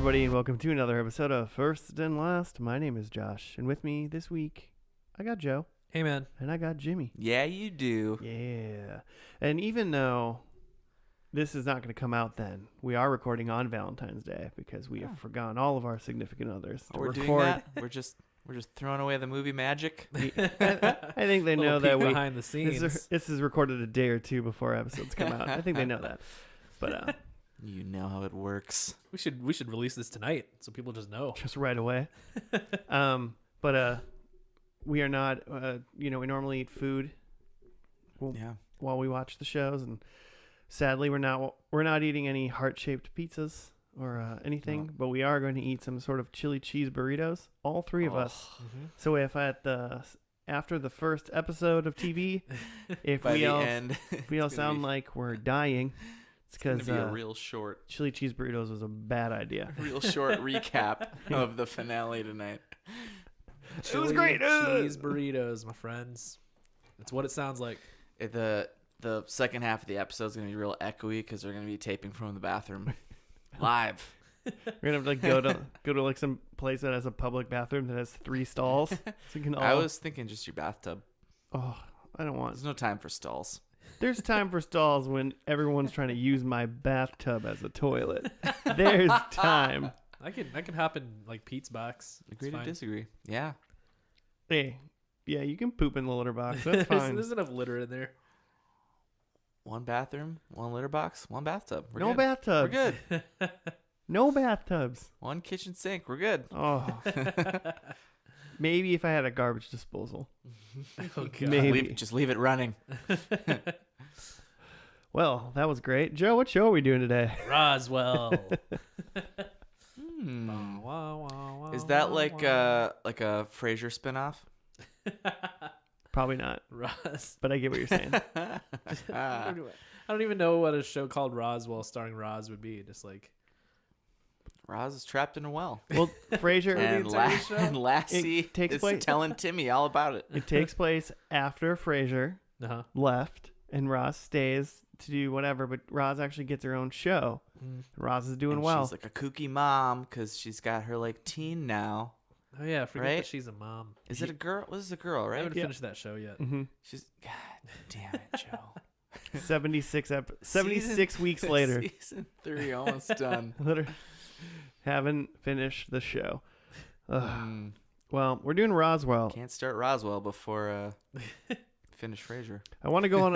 everybody, and welcome to another episode of First and Last. My name is Josh, and with me this week, I got Joe. Hey, man. And I got Jimmy. Yeah, you do. Yeah. And even though this is not going to come out then, we are recording on Valentine's Day because we have forgone all of our significant others to We're record. doing that. We're just throwing away the movie magic. I think they know that we behind the scenes. this is recorded a day or two before episodes come out. I think they know that. But You know how it works. We should release this tonight so people just know. just right away. But we are not. We normally eat food. While we watch the shows, and sadly, we're not eating any heart-shaped pizzas or anything. No. But we are going to eat some sort of chili cheese burritos. All three of us. Mm-hmm. So if after the first episode of TV, if we all sound like we're dying. It's going to be a real short. Chili cheese burritos was a bad idea. Real short recap of the finale tonight. It was great. Cheese burritos, my friends. That's what it sounds like. The second half of the episode is going to be real echoey because they're going to be taping from the bathroom live. We're gonna have to go to like some place that has a public bathroom that has 3 stalls. So you can all... I was thinking just your bathtub. Oh, I don't want. There's no time for stalls. There's time for stalls when everyone's trying to use my bathtub as a toilet. There's time. I could hop in like Pete's box. Agree to disagree. Yeah. Hey, yeah, you can poop in the litter box. That's fine. There's enough litter in there. One bathroom, one litter box, one bathtub. No bathtubs. We're good. No bathtubs. One kitchen sink. We're good. Oh. Maybe if I had a garbage disposal. Oh, God. Maybe. Just leave it running. Well, that was great. Joe, what show are we doing today? Roswell. Is that like a Frasier spinoff? Probably not. Roz. But I get what you're saying. I don't even know what a show called Roswell starring Roz would be. Just like Roz is trapped in a well. Well, Frasier and Lassie is telling Timmy all about it. It takes place after Frasier left, and Roz stays to do whatever, but Roz actually gets her own show. Roz is doing well. She's like a kooky mom because she's got her like teen now. Oh yeah, I forget that she's a mom. Is it a girl? This is a girl, right? I haven't finished that show yet. Mm-hmm. She's God damn it, Joe. 76 weeks later. Season 3 almost done. Haven't finished the show. Well, we're doing Roswell. Can't start Roswell before finish Frasier. I want to go on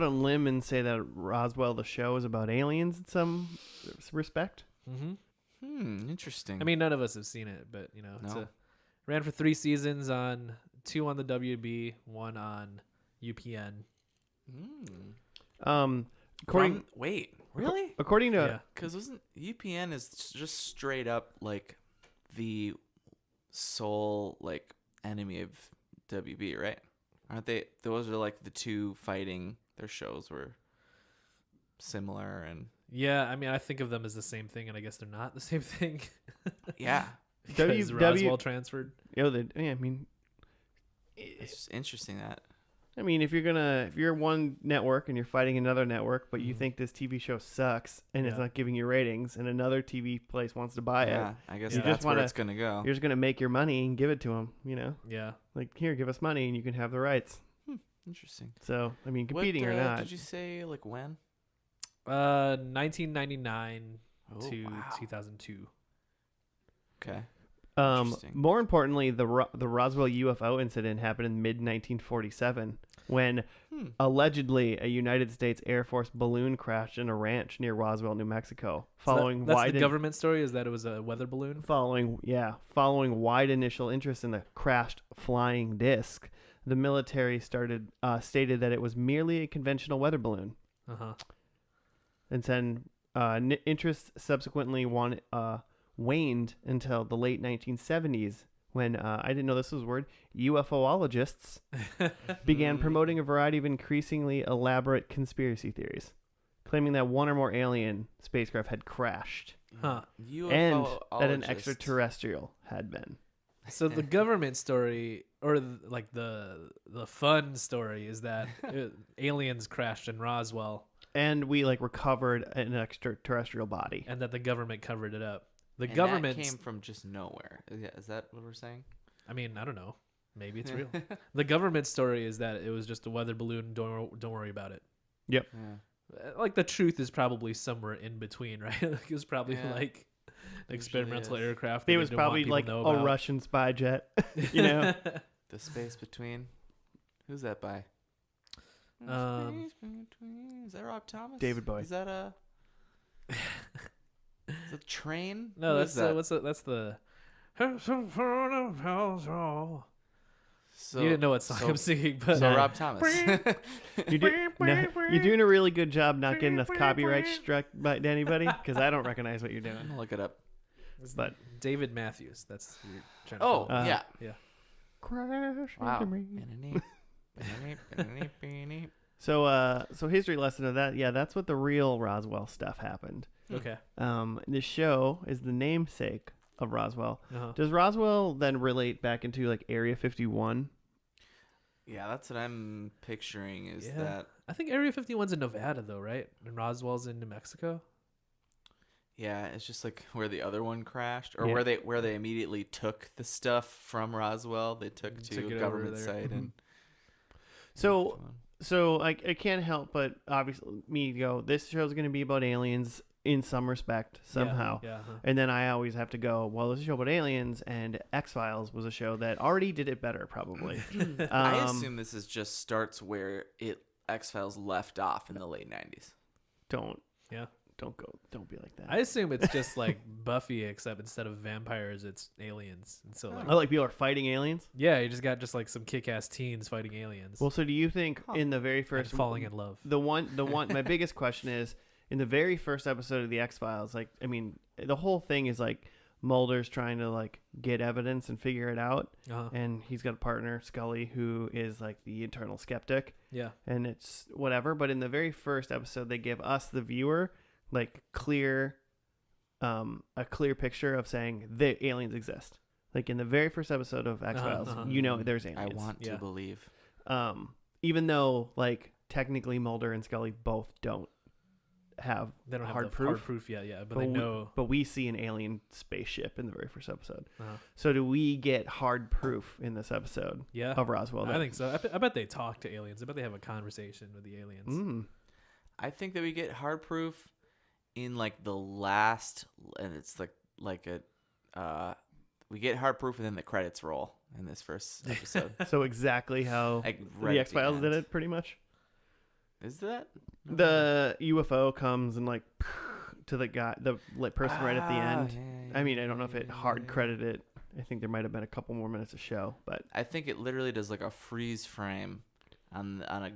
a limb and say that Roswell the show is about aliens in some respect. Mm-hmm. Interesting. I mean, none of us have seen it, but ran for 3 seasons 2 on the WB, 1 on UPN. Wait, really? According to because wasn't UPN is just straight up like the sole like enemy of WB, right? Aren't they? Those are like the two fighting. Their shows were similar and. Yeah, I mean, I think of them as the same thing, and I guess they're not the same thing. Yeah. Because Roswell transferred. It's interesting that. I mean, if you're one network and you're fighting another network, but you think this TV show sucks and it's not giving you ratings, and another TV place wants to buy it, I guess that's where it's gonna go. You're just gonna make your money and give it to them, Yeah. Like, here, give us money and you can have the rights. Interesting. So, I mean, competing or not. Did you say like when? 1999 to 2002. Okay. More importantly, the Roswell UFO incident happened in mid-1947 when allegedly a United States Air Force balloon crashed in a ranch near Roswell, New Mexico. That's the government story, is that it was a weather balloon? Following wide initial interest in the crashed flying disc, the military stated that it was merely a conventional weather balloon. And then interest subsequently waned until the late 1970s when, I didn't know this was a word, UFOologists began promoting a variety of increasingly elaborate conspiracy theories, claiming that one or more alien spacecraft had crashed and that an extraterrestrial had been. So the government story, or like the fun story, is that aliens crashed in Roswell. And we recovered an extraterrestrial body. And that the government covered it up. The And government that came from just nowhere. Is that what we're saying? I mean, I don't know. Maybe it's real. The government story is that it was just a weather balloon. Don't worry about it. Yep. Yeah. Like the truth is probably somewhere in between, right? Like, it was probably like an experimental aircraft. It was probably like a Russian spy jet. You know, The space between. Who's that by? Um, Space between. Is that Rob Thomas? David Bowie. Is that a? Is it Train? No, Who that's is that? that's the. So, You didn't know what song I'm singing, but So Rob Thomas. you're doing a really good job not getting us copyright struck by anybody because I don't recognize what you're I'm doing. gonna look it up. But David Matthews. That's who you're trying to Oh call. yeah. Yeah. crash Wow. into me. So history lesson of that. Yeah, that's what the real Roswell stuff happened. Okay. The show is the namesake of Roswell. Uh-huh. Does Roswell then relate back into like Area 51? Yeah, that's what I'm picturing. Is Yeah. that? I think Area 51's in Nevada though, right? And Roswell's in New Mexico. Yeah, it's just like where the other one crashed, or Yeah. where they immediately took the stuff from Roswell. They took Took to it a over government there. site and. So I can't help but obviously me go, this show's going to be about aliens in some respect somehow. Yeah. Uh-huh. And then I always have to go, well, this is a show about aliens, and X-Files was a show that already did it better, probably. I assume this is just starts where X-Files left off in the late 90s. Don't be like that. I assume it's just like Buffy, except instead of vampires, it's aliens. And so like, Oh, like people are fighting aliens? yeah, you just got just like some kick-ass teens fighting aliens. Well, so do you think in the very and first falling in love. the one my biggest question is in the very first episode of the X-Files, like I mean, the whole thing is like Mulder's trying to like get evidence and figure it out, Uh-huh. and he's got a partner, Scully, who is like the eternal skeptic, Yeah. and it's whatever. But in the very first episode, they give us the viewer like a clear picture of saying the aliens exist. Like in the very first episode of X-Files, you know there's aliens. I want to believe. Even though like technically Mulder and Scully both don't have They don't have hard the proof. hard proof yet, but they know. But we see an alien spaceship in the very first episode. Uh-huh. So do we get hard proof in this episode Yeah. of Roswell? I think so. I bet they talk to aliens. I bet they have a conversation with the aliens. Mm. I think that we get hard proof in like the last, and it's like a we get hard proof and then the credits roll in this first episode. So exactly how Like the right at X-Files did end. it, pretty much. Is that The UFO comes and like to the guy, the person right at the end. Yeah, I mean, I don't know if it hard credited. I think there might have been a couple more minutes of show, but I think it literally does like a freeze frame on a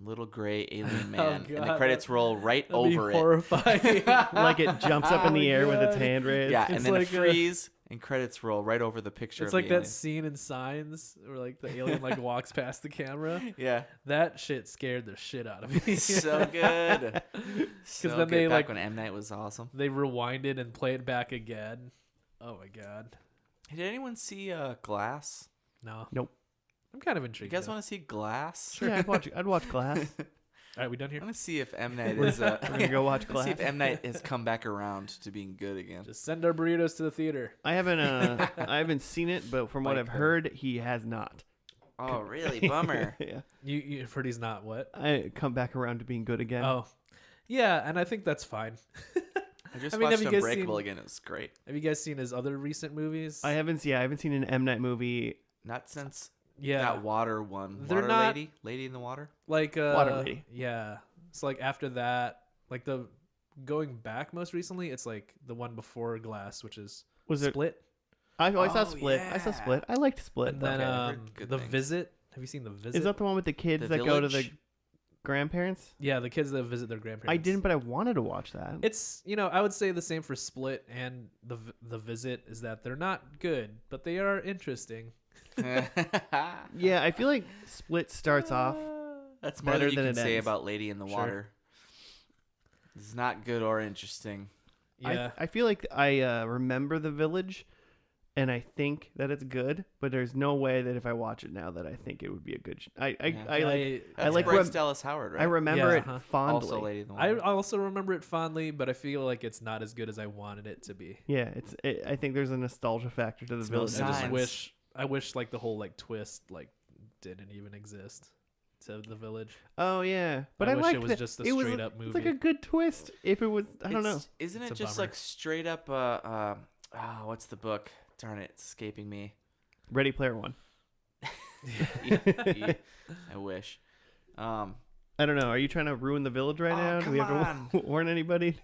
little gray alien man, and the God, credits roll right That'd be over it. horrifying. like it jumps up in the Oh air my with its God. hand raised. Yeah, It's and then like a freeze and credits roll right over the picture. It's of like the that alien. scene in Signs where like the alien like walks past the camera. Yeah, That shit scared the shit out of me. so good. So then good. they, Back like- when M Night was awesome. They rewind it and play it back again. Oh my god. Hey, did anyone see Glass? No. Nope. I'm kind of You intrigued. guys though. want to see Glass? Yeah, I'd watch Glass. All right, we done here? I want to see if M Night We're is. We're gonna go watch Let's see Glass. if M Night has come back around to being good again. Just send our burritos to the theater. I haven't seen it, but from what Like I've the- heard, he has not. Oh, really? Bummer. Yeah, You heard he's not what? I come back around to being good again. Oh, yeah, and I think that's fine. I just I mean, have watched you guys Unbreakable seen- again. It was great. Have you guys seen his other recent movies? I haven't seen an M Night movie. Not since Yeah, that water one. They're Water not- Lady in the Water. like Water Lady. Yeah, so like after that, like the going back most recently, it's like the one before Glass, which is Was it? Split, I saw Oh, Split. I saw yeah. Split. I liked Split. and then Okay, I've heard good The things. Visit. Have you seen The Visit? Is that the one with the kids The that go to the Village? grandparents? Yeah, the kids that visit their grandparents. I didn't, but I wanted to watch that. It's I would say the same for Split and the Visit is that they're not good, but they are interesting. Yeah, I feel like Split starts off. That's more better than you than can it say ends. about Lady in the Sure. Water. It's not good or interesting. Yeah, I feel like I remember The Village, and I think that it's good, but there's no way that if I watch it now that I think it would be a good. I like Bryce Dallas Howard, right? I remember it uh-huh. fondly. Also Lady in the I Water. also remember it fondly, but I feel like it's not as good as I wanted it to be. Yeah, I think there's a nostalgia factor to the It's village. no I just Signs. wish like the whole like twist like didn't even exist to the village. Oh yeah, but I wish liked it was that. just a It was straight up It's like movie. a good twist. If it was, I don't know. Isn't It's it a just bummer. like straight up? What's the book? Darn it, it's escaping me. Ready Player One. Yeah, I wish. I don't know. Are you trying to ruin the village right Oh, now? Do we have come to warn anybody?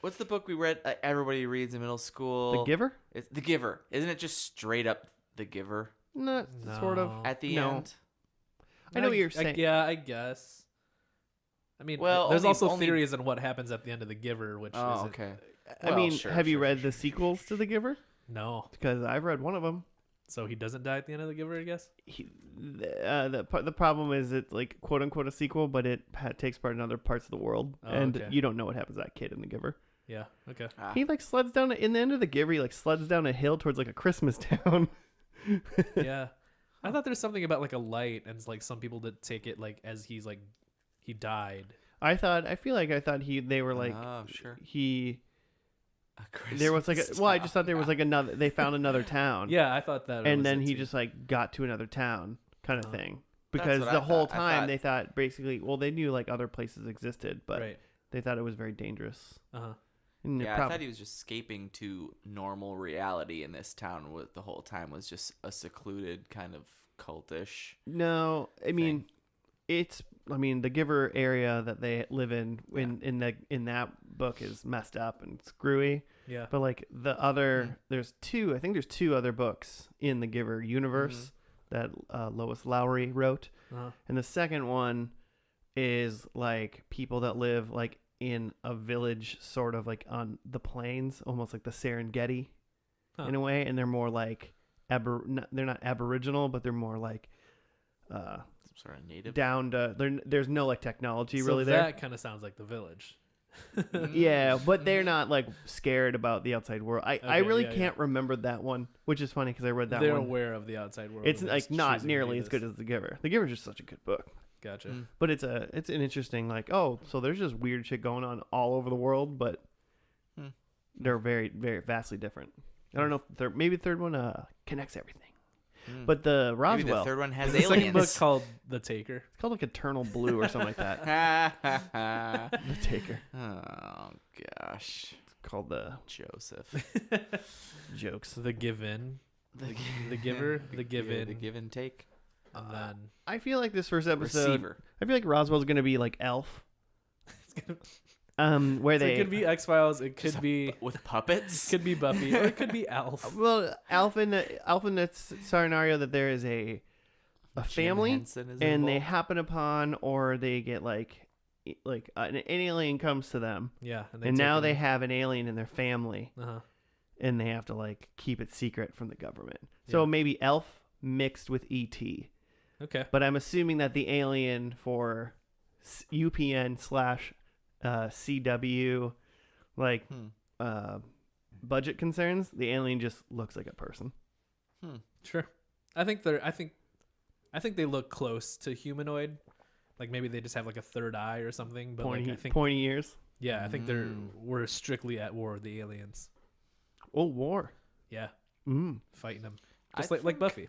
What's the book we read? Everybody reads in middle school. The Giver? It's The Giver. Isn't it just straight up The Giver No, sort of. No. at the No. end? I know what you're saying. Yeah, I guess. I mean, Well, there's also only- theories on what happens at the end of The Giver, which Oh, isn't. okay. I Well, mean, sure, have you sure, read sure, the sequels to The Giver? No. Because I've read one of them. So he doesn't die at the end of The Giver, I guess? The problem is it's like quote unquote a sequel, but it takes part in other parts of the world, Oh, and okay. you don't know what happens to that kid in The Giver. Yeah, okay. Ah. He like sleds down in the end of The Giver. He like sleds down a hill towards like a Christmas town. Yeah. I thought there's something about like a light and it's like some people that take it like as he's like he died. I thought they were like Oh, sure. there was like I just thought there was like another. They found another town. Yeah, I thought that. and was then it he too. just like got to another town kind of Oh. thing That's because what I the whole thought. I time thought- they thought basically they knew like other places existed, but right. they thought it was very dangerous. Uh-huh. And Yeah, I thought he was just escaping to normal reality in this town. With the whole time was just a secluded kind of cultish. no, I mean the Giver area that they live in in that book is messed up and screwy. Yeah. But like the other, there's two other books in the Giver universe that Lois Lowry wrote, Uh-huh. and the second one is like people that live like in a village, sort of like on the plains, almost like the Serengeti, in a way, and they're more like they're not Aboriginal, but they're more like Some sort of native. down to there's no like technology So really there. that kind of sounds like The Village. Yeah, but they're not like scared about the outside world. I Okay, really yeah, can't remember that one, which is funny because I read that They're one. aware of the outside world. It's and like just not choosing to nearly do as good this. as The Giver. The Giver is just such a good book, Gotcha. Mm. but it's an interesting like so there's just weird shit going on all over the world, but Hmm. they're very very vastly different. I don't know if maybe the third one connects everything, Mm. but the Maybe Roswell the third one has Is the second book aliens. called The Taker? it's called like Eternal Blue or something like that. Oh The Taker. gosh, It's called the Joseph. Jokes. The Given. The The Giver, The Given. the give and take. And then I feel like this first episode. Receiver. I feel like Roswell's gonna be like Elf. it's gonna, Where so they it could be X Files. It could be with puppets. could be Buffy, or it could be Alf. well Alf in the scenario that there is a Jim family Henson is and they involved. happen upon or they get like an alien comes to them Yeah, and now they have an alien in their family Uh-huh. and they have to like keep it secret from the government. So Yeah. maybe Elf mixed with ET. Okay. But I'm assuming that the alien for UPN / CW, like budget concerns, the alien just looks like a person. Sure. I think they look close to humanoid. Like maybe they just have like a third eye or something. But Pointy, like I think pointy ears. yeah, I think we're strictly at war with the aliens. Oh, war. Yeah, Mm. fighting them I just like think- Buffy.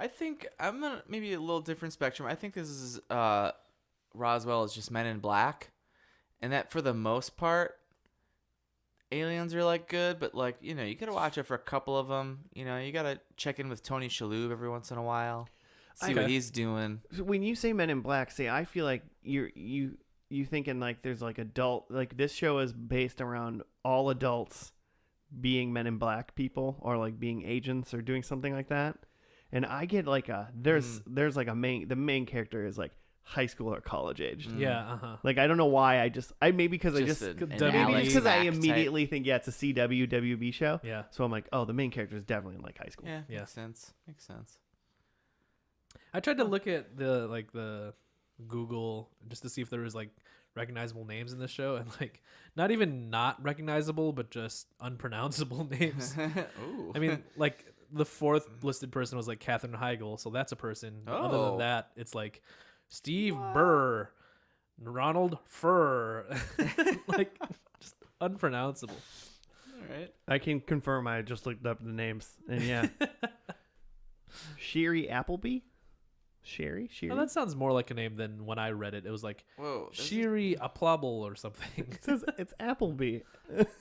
I think I'm gonna maybe a little different spectrum. I think this is Roswell is just Men in Black, and that for the most part, aliens are like good, but like you gotta watch it for a couple of them. You gotta check in with Tony Shalhoub every once in a while, see what Okay. he's doing. So when you say Men in Black, I feel like you thinking like there's like adult, like this show is based around all adults being Men in Black people or like being agents or doing something like that. And I get like there's like the main character is like high school or college age. Yeah. Like I don't know why maybe because I just an maybe maybe Alex just because I Mack type. immediately think it's a CW WB show. Yeah. So I'm like, oh, the main character is definitely in like high school. Yeah, Yeah. makes sense. Makes sense. I tried to look at the Google just to see if there was like recognizable names in this show, and like not even not recognizable, but just unpronounceable names. Ooh. I mean, like the fourth listed person was like Katherine Heigl, so that's a person. But other Oh. than that, it's like Steve Burr, Ronald Furr, like just unpronounceable. All right. I can confirm. I just looked up the names, and yeah, Sherry Appleby. Sherry. Oh, that sounds more like a name than when I read it. It was like Whoa. Shiri Aplable or something. It says it's Appleby.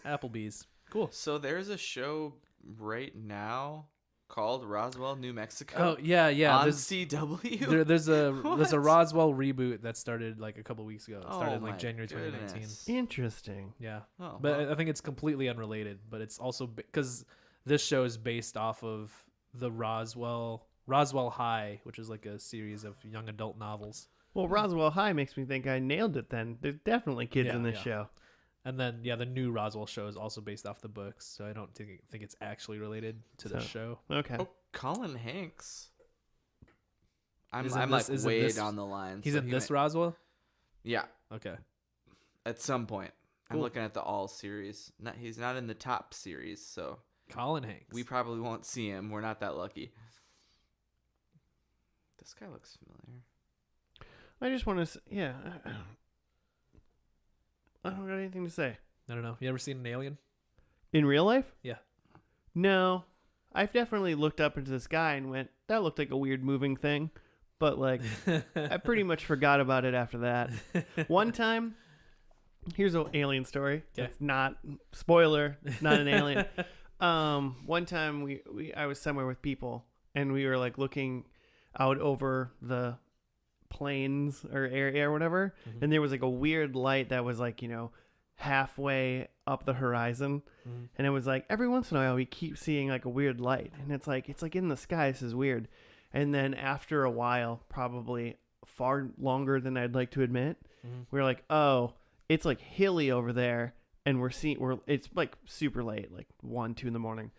Applebee's. Cool. So there's a show right now called Roswell, New Mexico. Oh yeah. On There's CW. there's a What? Roswell reboot that started like a couple weeks ago. It Oh started my like January 2019. goodness. Interesting. Yeah, Oh, but wow. I think it's completely unrelated. But it's also because this show is based off of the Roswell High, which is like a series of young adult novels. Well, Roswell High makes me think I nailed it. Then there's definitely kids in this Yeah. show. And then the new Roswell show is also based off the books, so I don't think it's actually related to the So- show. Okay. Oh, Colin Hanks. I'm Is in I'm this- like is in way this- down the line. He's so in he this might- Roswell. Yeah, Okay. at some point. I'm Cool. looking at the all series. He's not in the top series, so Colin Hanks. we probably won't see him. We're not that lucky. This guy looks familiar. I just want to. Yeah. I don't got anything to say. I don't know. You ever seen an alien? In real life? Yeah. No. I've definitely looked up into the sky and went, that looked like a weird moving thing. But, like, I pretty much forgot about it after that. One time, here's an alien story. Okay. It's not, spoiler, not an alien. One time, I was somewhere with people, and we were, like, looking out over the plains or area or whatever, Mhm. and there was, like, a weird light that was, like, halfway up the horizon. Mhm. And it was like every once in a while we keep seeing like a weird light, and it's like in the sky. This is weird. And then after a while, probably far longer than I'd like to admit, Mhm. we're like, oh, it's like hilly over there, and it's like super late, like 1-2 in the morning,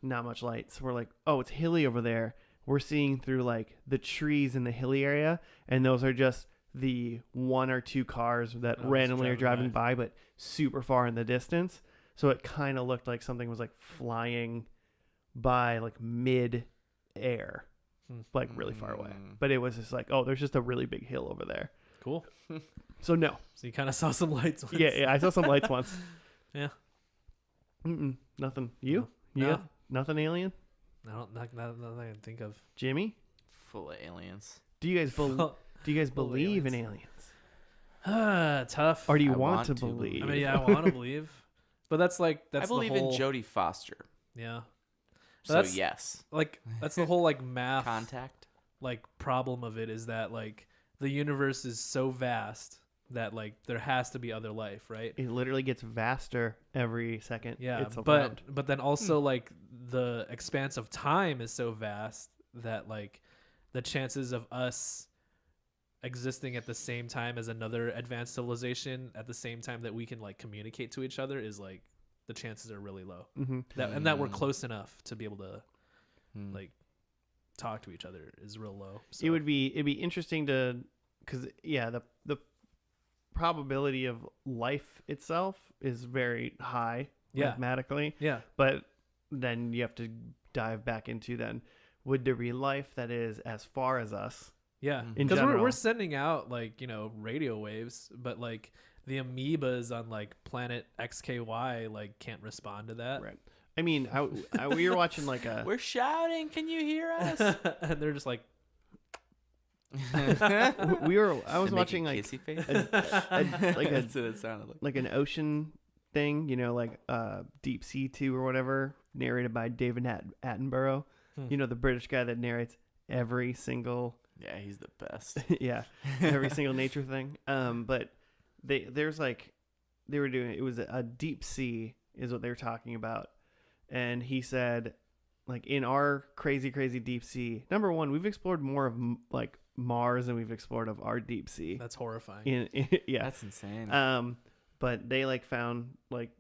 not much light. So we're like, oh, it's hilly over there. We're seeing through like the trees in the hilly area, and those are just the 1 or 2 cars that Oh, randomly are just driving driving by, but super far in the distance. So it kind of looked like something was like flying by like mid air, Hmm. like really far away. Mm. But it was just like, oh, there's just a really big hill over there. Cool. So no. So you kind of saw some lights. Once. Yeah, I saw some lights once. Yeah. Nothing. You? No. Yeah. Nothing alien? I don't. Nothing I can think of. Jimmy? Full of aliens. Do you guys Full of believe in aliens. aliens? Tough. Or do you I want to want to believe? I mean, yeah, I want to believe, but that's I the believe whole, in Jodie Foster. Yeah. So That's- yes. Like that's the whole like math Contact. like problem of it is that like the universe is so vast that like there has to be other life, right? It literally gets vaster every second. Yeah, it's but around. then also like the expanse of time is so vast that like the chances of us existing at the same time as another advanced civilization at the same time that we can like communicate to each other is like the chances are really low. Mhm. That we're close enough to be able to Hmm. like talk to each other is real low. It'd be interesting to, because yeah, the probability of life itself is very high Yeah. mathematically, yeah. but then you have to dive back into then, would there be life that is as far as us? Yeah, Mhm. In because we're general. sending out like radio waves, but like the amoebas on like planet XKY like can't respond to that. Right. I mean, we were watching like a We're shouting. Can you hear us? And they're just like, I was And make a watching like kissy face. like a That's what it sounded like. like an ocean thing, like Deep Sea 2 or whatever, narrated by David Attenborough. Hmm. The British guy that narrates every single Yeah, he's the best. yeah, every single nature thing. But they were doing, it was a deep sea is what they were talking about, and he said, like, in our crazy deep sea, number one, we've explored more of like Mars than we've explored of our deep sea. that's horrifying. Yeah. That's insane. But they like found like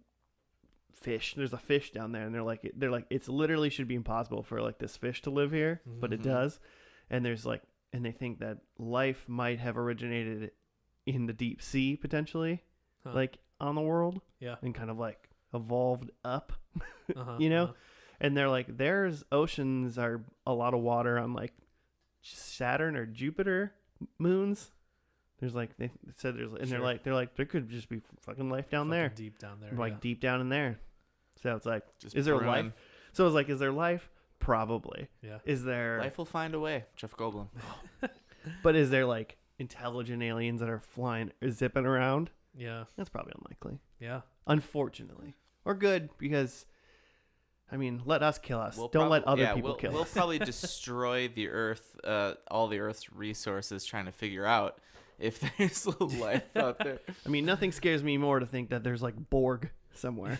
fish. There's a fish down there, and they're like it's literally should be impossible for like this fish to live here, but it Mhm. does. And there's like, and they think that life might have originated in the deep sea potentially, Huh. like on the world, Yeah. and kind of like evolved up, Uh-huh, you know. uh-huh. And they're like, there's oceans are a lot of water on like Saturn or Jupiter moons. There's like they said there's and Sure. they're like there could just be fucking life down Fucking there, deep down there. like yeah. deep down in there. So it's like, Just is there brewing. life? So it's like, is there life? Probably. Yeah. Is there? Life will find a way. Jeff Goldblum. But is there like intelligent aliens that are flying or zipping around? Yeah. That's probably unlikely. Yeah. Unfortunately, or good because, I mean, let us kill us. We'll Don't let prob- other yeah, people we'll, kill We'll us. probably destroy the Earth, all the Earth's resources, trying to figure out if there's life out there. I mean, nothing scares me more to think that there's like Borg somewhere.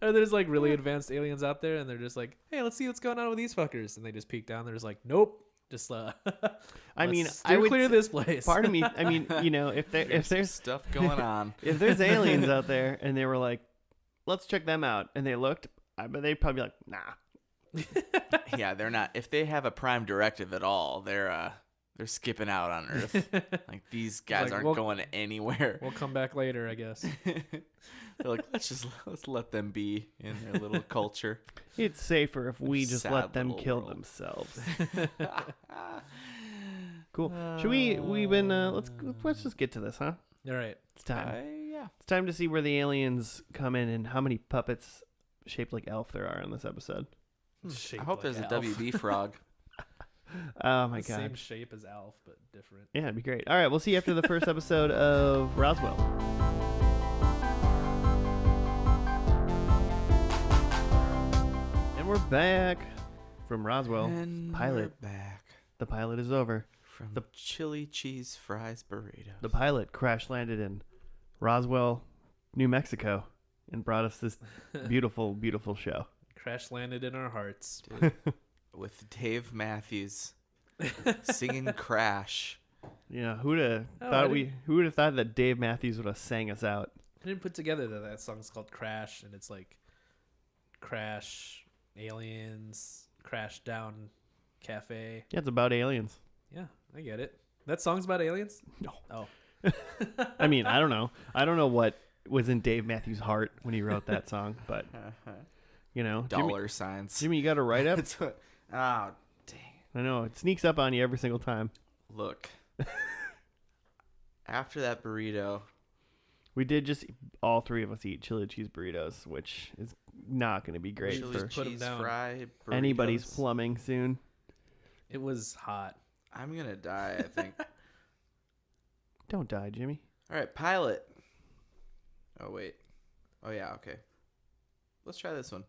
Or there's like really advanced aliens out there, and they're just like, "Hey, let's see what's going on with these fuckers." And they just peek down. They're just like, "Nope, just I mean, let's I steer would clear s- this place." Part of me, I mean, you know, if There's some there's stuff going on. if there's aliens out there and they were like, let's check them out, and they looked, I bet they'd probably be like, nah. Yeah, they're not. If they have a prime directive at all, they're skipping out on Earth. Like these guys Like, aren't we'll- going anywhere. We'll come back later, I guess. They're like, let's let them be in their little culture. It's safer if we just let Sad them little kill world. themselves. Cool. Should we've been let's just get to this, huh? All right. It's time. Yeah. It's time to see where the aliens come in and how many puppets shaped like Elf there are in this episode. I Shaped hope like there's a Alf. WB frog. Oh my The same god. shape as Alf, but different. Yeah, it'd be great. All right, we'll see you after the first episode of Roswell. And we're back from Roswell. And pilot. we're back The pilot is over. from The- the chili cheese fries burrito. The pilot crash landed in Roswell, New Mexico, and brought us this beautiful, beautiful show. Crash landed in our hearts. Dude, with Dave Matthews singing "Crash." Yeah, who'd have Oh, thought I who would have thought that Dave Matthews would have sang us out? I didn't put together that song's called Crash, and it's like Crash, aliens, Crash Down Cafe. Yeah, it's about aliens. Yeah, I get it. That song's about aliens? No. Oh. I mean, I don't know. I don't know what was in Dave Matthews' heart when he wrote that song, but you know, Dollar signs. Jimmy, you got to write up. That's what. Oh, dang. I know it sneaks up on you every single time. Look. After that burrito, We did just all three of us eat chili cheese burritos, which is not going to be great chili for Put 'em cheese down. fry burritos. anybody's plumbing soon. It was hot. I'm gonna die, I think. Don't die, Jimmy. All right, pilot. Oh wait. Oh yeah. Okay. Let's try this one.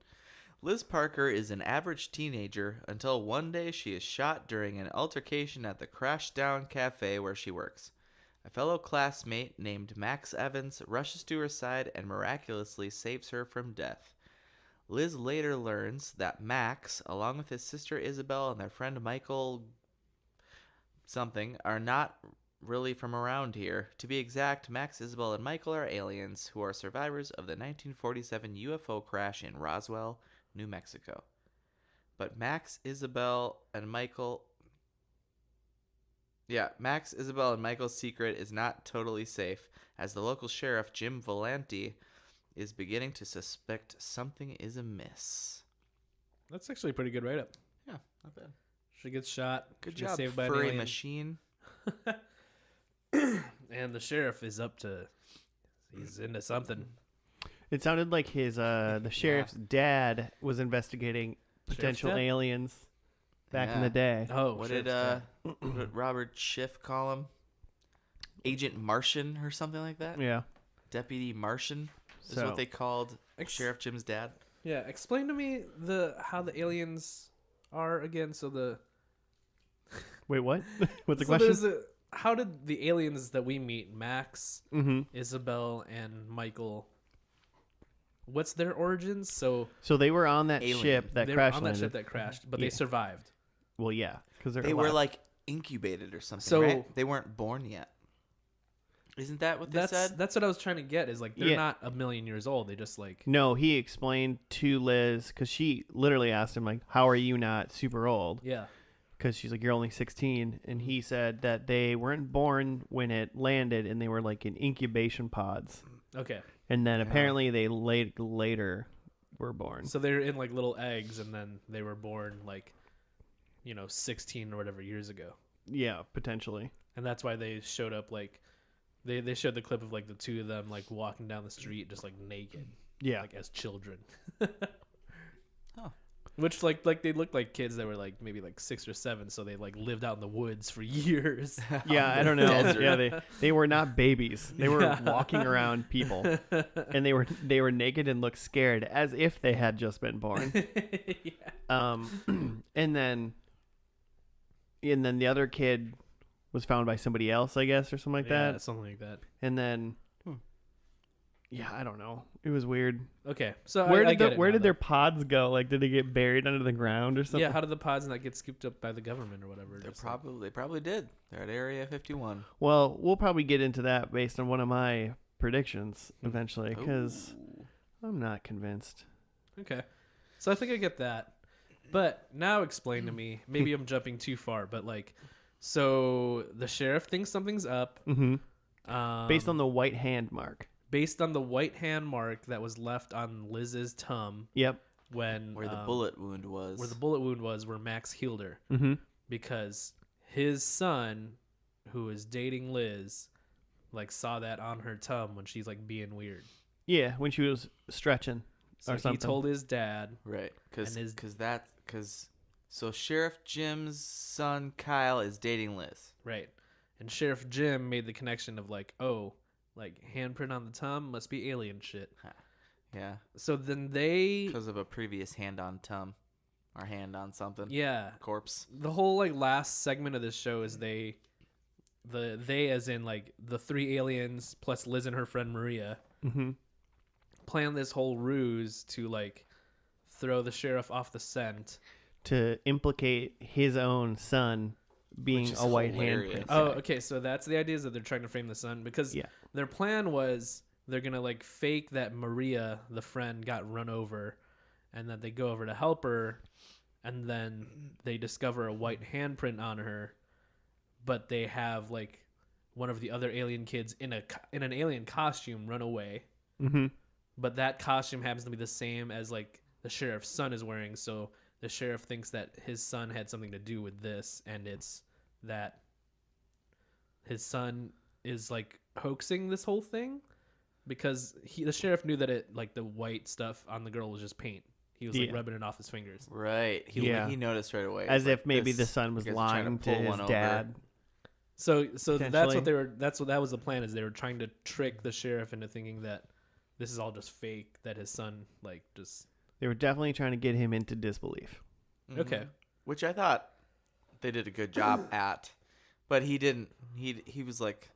Liz Parker is an average teenager until one day she is shot during an altercation at the Crash Down Cafe where she works. A fellow classmate named Max Evans rushes to her side and miraculously saves her from death. Liz later learns that Max, along with his sister Isabel and their friend Michael something, are not really from around here. To be exact, Max, Isabel, and Michael are aliens who are survivors of the 1947 UFO crash in Roswell, New Mexico. But Max, Isabel, and Michael's secret is not totally safe, as the local sheriff, Jim Valenti, is beginning to suspect something is amiss. That's actually a pretty good write-up. Yeah, not bad. She gets shot. Good she gets job, saved by an furry alien. machine. And the sheriff is up to... He's into something. It sounded like his the sheriff's dad was investigating potential dad? aliens back in Yeah. the day. Oh, What sheriff's did dad. what did Robert Schiff call him? Agent Martian or something like that? Yeah. Deputy Martian is So- what they called Ex- Sheriff Jim's dad. Yeah, explain to me how the aliens are again. So the Wait, what? What's the so question? how did the aliens that we meet, Max, Mm-hmm. Isabel, and Michael, what's their origins? So So they were on that Alien. ship that they were crash on that landed. ship that crashed, but Yeah. they survived. Well, yeah, because They were like incubated or something, So- right? They weren't born yet. Isn't that what they said? That's what I was trying to get. Is like they're Yeah. not a million years old. They just like No, he explained to Liz because she literally asked him like, "How are you not super old?" yeah. because she's like, you're only 16. And he said that they weren't born when it landed, and they were like in incubation pods. Okay. And then apparently they later were born. So they're in like little eggs, and then they were born like, 16 or whatever years ago. Yeah, potentially. And that's why they showed up like, they showed the clip of like the two of them like walking down the street just like naked. Yeah. Like as children. Huh. Which like they looked like kids that were like maybe like 6 or 7, so they like lived out in the woods for years. Yeah, I don't know. Desert. Yeah, they were not babies. They were walking around people, and they were naked and looked scared as if they had just been born. And then the other kid was found by somebody else, I guess, or something like that. Something like that. And then, yeah, I don't know. It was weird. Okay, so Where I did get where it now, did their pods go? Like, did they get buried under the ground or though. something? Yeah, how did the pods not get scooped up by the government or whatever? They probably did. They're at Area 51. Well, we'll probably get into that based on one of my predictions eventually, because I'm not convinced. Okay, so I think I get that, but now explain to me. Maybe I'm jumping too far, but like, so the sheriff thinks something's up. Mm-hmm. Based on the white hand mark. Based on the white hand mark that was left on Liz's tum. Yep. When Where the bullet wound was. Where the bullet wound was, where Max healed her. Mm-hmm. Because his son, who is dating Liz, like saw that on her tum when she's like being weird. Yeah, when she was stretching. So or he something. told his dad. Right. So Sheriff Jim's son Kyle is dating Liz. Right. And Sheriff Jim made the connection of like, oh, like handprint on the tum must be alien shit. Yeah. So then they, Because of a previous hand on tum. Or hand on something. yeah, Corpse. the whole like last segment of this show is they as in like the 3 aliens plus Liz and her friend Maria plan this whole ruse to like throw the sheriff off the scent. To implicate his own son being a white handprint. Oh, okay. So that's the idea, is that they're trying to frame the son, because their plan was they're going to like fake that Maria, the friend, got run over, and that they go over to help her, and then they discover a white handprint on her, but they have like one of the other alien kids in an alien costume run away. Mm-hmm. But that costume happens to be the same as like the sheriff's son is wearing, so the sheriff thinks that his son had something to do with this, and it's that his son is like hoaxing this whole thing, because the sheriff knew that it like the white stuff on the girl was just paint. He was like rubbing it off his fingers. Right. He noticed right away. As if maybe the son was lying to his dad. So that's what that was the plan, is they were trying to trick the sheriff into thinking that this is all just fake, that his son like just. They were definitely trying to get him into disbelief. Mm-hmm. Okay. Which I thought they did a good job at, but he didn't. He was like,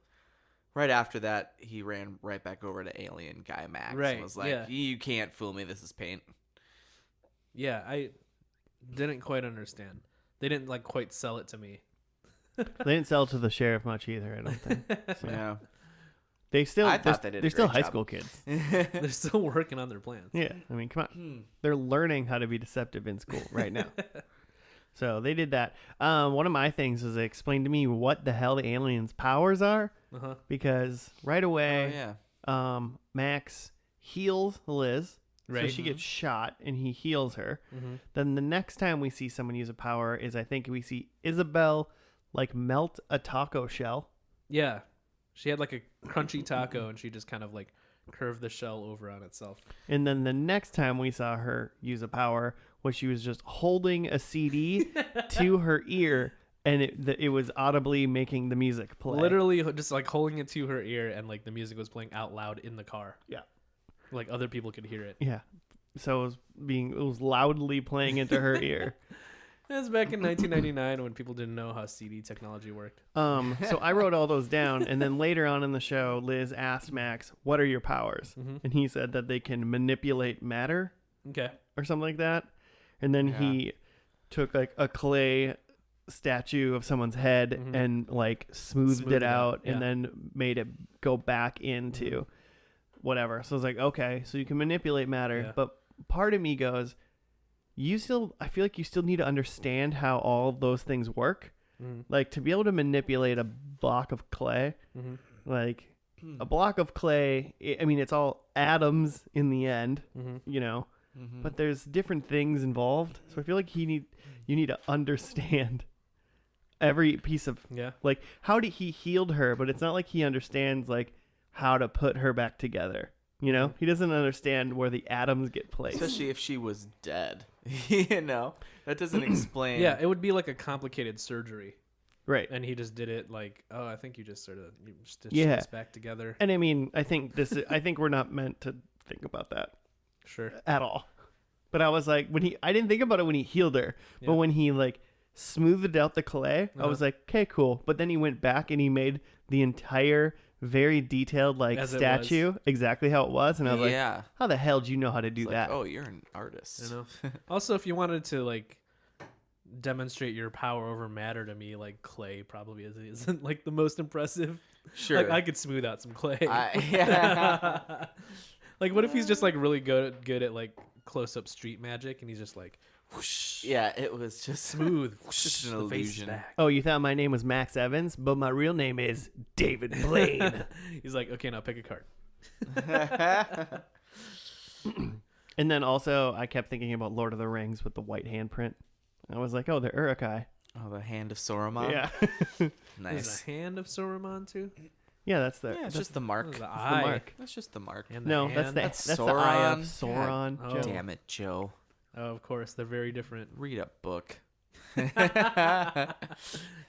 right after that, he ran right back over to alien guy Max and was like, you can't fool me. This is paint. Yeah, I didn't quite understand. They didn't like quite sell it to me. They didn't sell to the sheriff much either, I don't think. So. Yeah. I thought they're still high school kids. They're still working on their plans. Yeah, I mean, come on. They're learning how to be deceptive in school right now. So they did that. One of my things is they explained to me what the hell the aliens' powers are. Because right away, Max heals Liz. Right. So she gets shot and he heals her. Then the next time we see someone use a power is, I think we see Isabel like melt a taco shell. Yeah. She had like a crunchy taco and she just kind of like curved the shell over on itself. And then the next time we saw her use a power was she was just holding a CD to her ear, and it was audibly making the music play. Literally just like holding it to her ear, and like the music was playing out loud in the car. Yeah. Like other people could hear it. Yeah. So it was loudly playing into her ear. It was back in 1999 when people didn't know how CD technology worked. So I wrote all those down, and then later on in the show, Liz asked Max, "What are your powers?" And he said that they can manipulate matter, or something like that. And then he took like a clay statue of someone's head and like smoothed it out, and then made it go back into whatever. So I was like, okay, so you can manipulate matter, but part of me goes, I feel like you still need to understand how all of those things work. Like to be able to manipulate a block of clay, like a block of clay, I mean, it's all atoms in the end, you know, but there's different things involved. So I feel like you need to understand every piece of, like, how did he healed her, but it's not like he understands, like, how to put her back together. You know, he doesn't understand where the atoms get placed. Especially if she was dead. You know, that doesn't explain. Yeah, it would be like a complicated surgery. Right. And he just did it like, oh, I think you just sort of stitched this back together. And I mean, I think we're not meant to think about that. Sure. At all. But I was like, I didn't think about it when he healed her, but when he like smoothed out the clay, I was like, okay, cool. But then he went back and he made the entire very detailed like statue exactly how it was, and I was like, how the hell do you know how to do that? Oh, you're an artist. You know. Also, if you wanted to like demonstrate your power over matter to me, like clay probably isn't like the most impressive. Sure. Like I could smooth out some clay. Yeah. Like what if he's just like really good at like close up street magic and he's just like whoosh. Yeah, it was just smooth. Just an illusion. Oh, you thought my name was Max Evans, but my real name is David Blaine. He's like, okay, now pick a card. And then also, I kept thinking about Lord of the Rings with the white handprint. I was like, oh, the Uruk-hai. Oh, the hand of Saruman. Yeah. There's Nice. a hand of Saruman too. Yeah, that's the. Yeah, it's just the mark. The the eye. mark. That's just the mark. And the No, hand. that's the Sauron. eye of Sauron. God. Joe. Damn it, Joe. Oh, of course, they're very different. Read a book.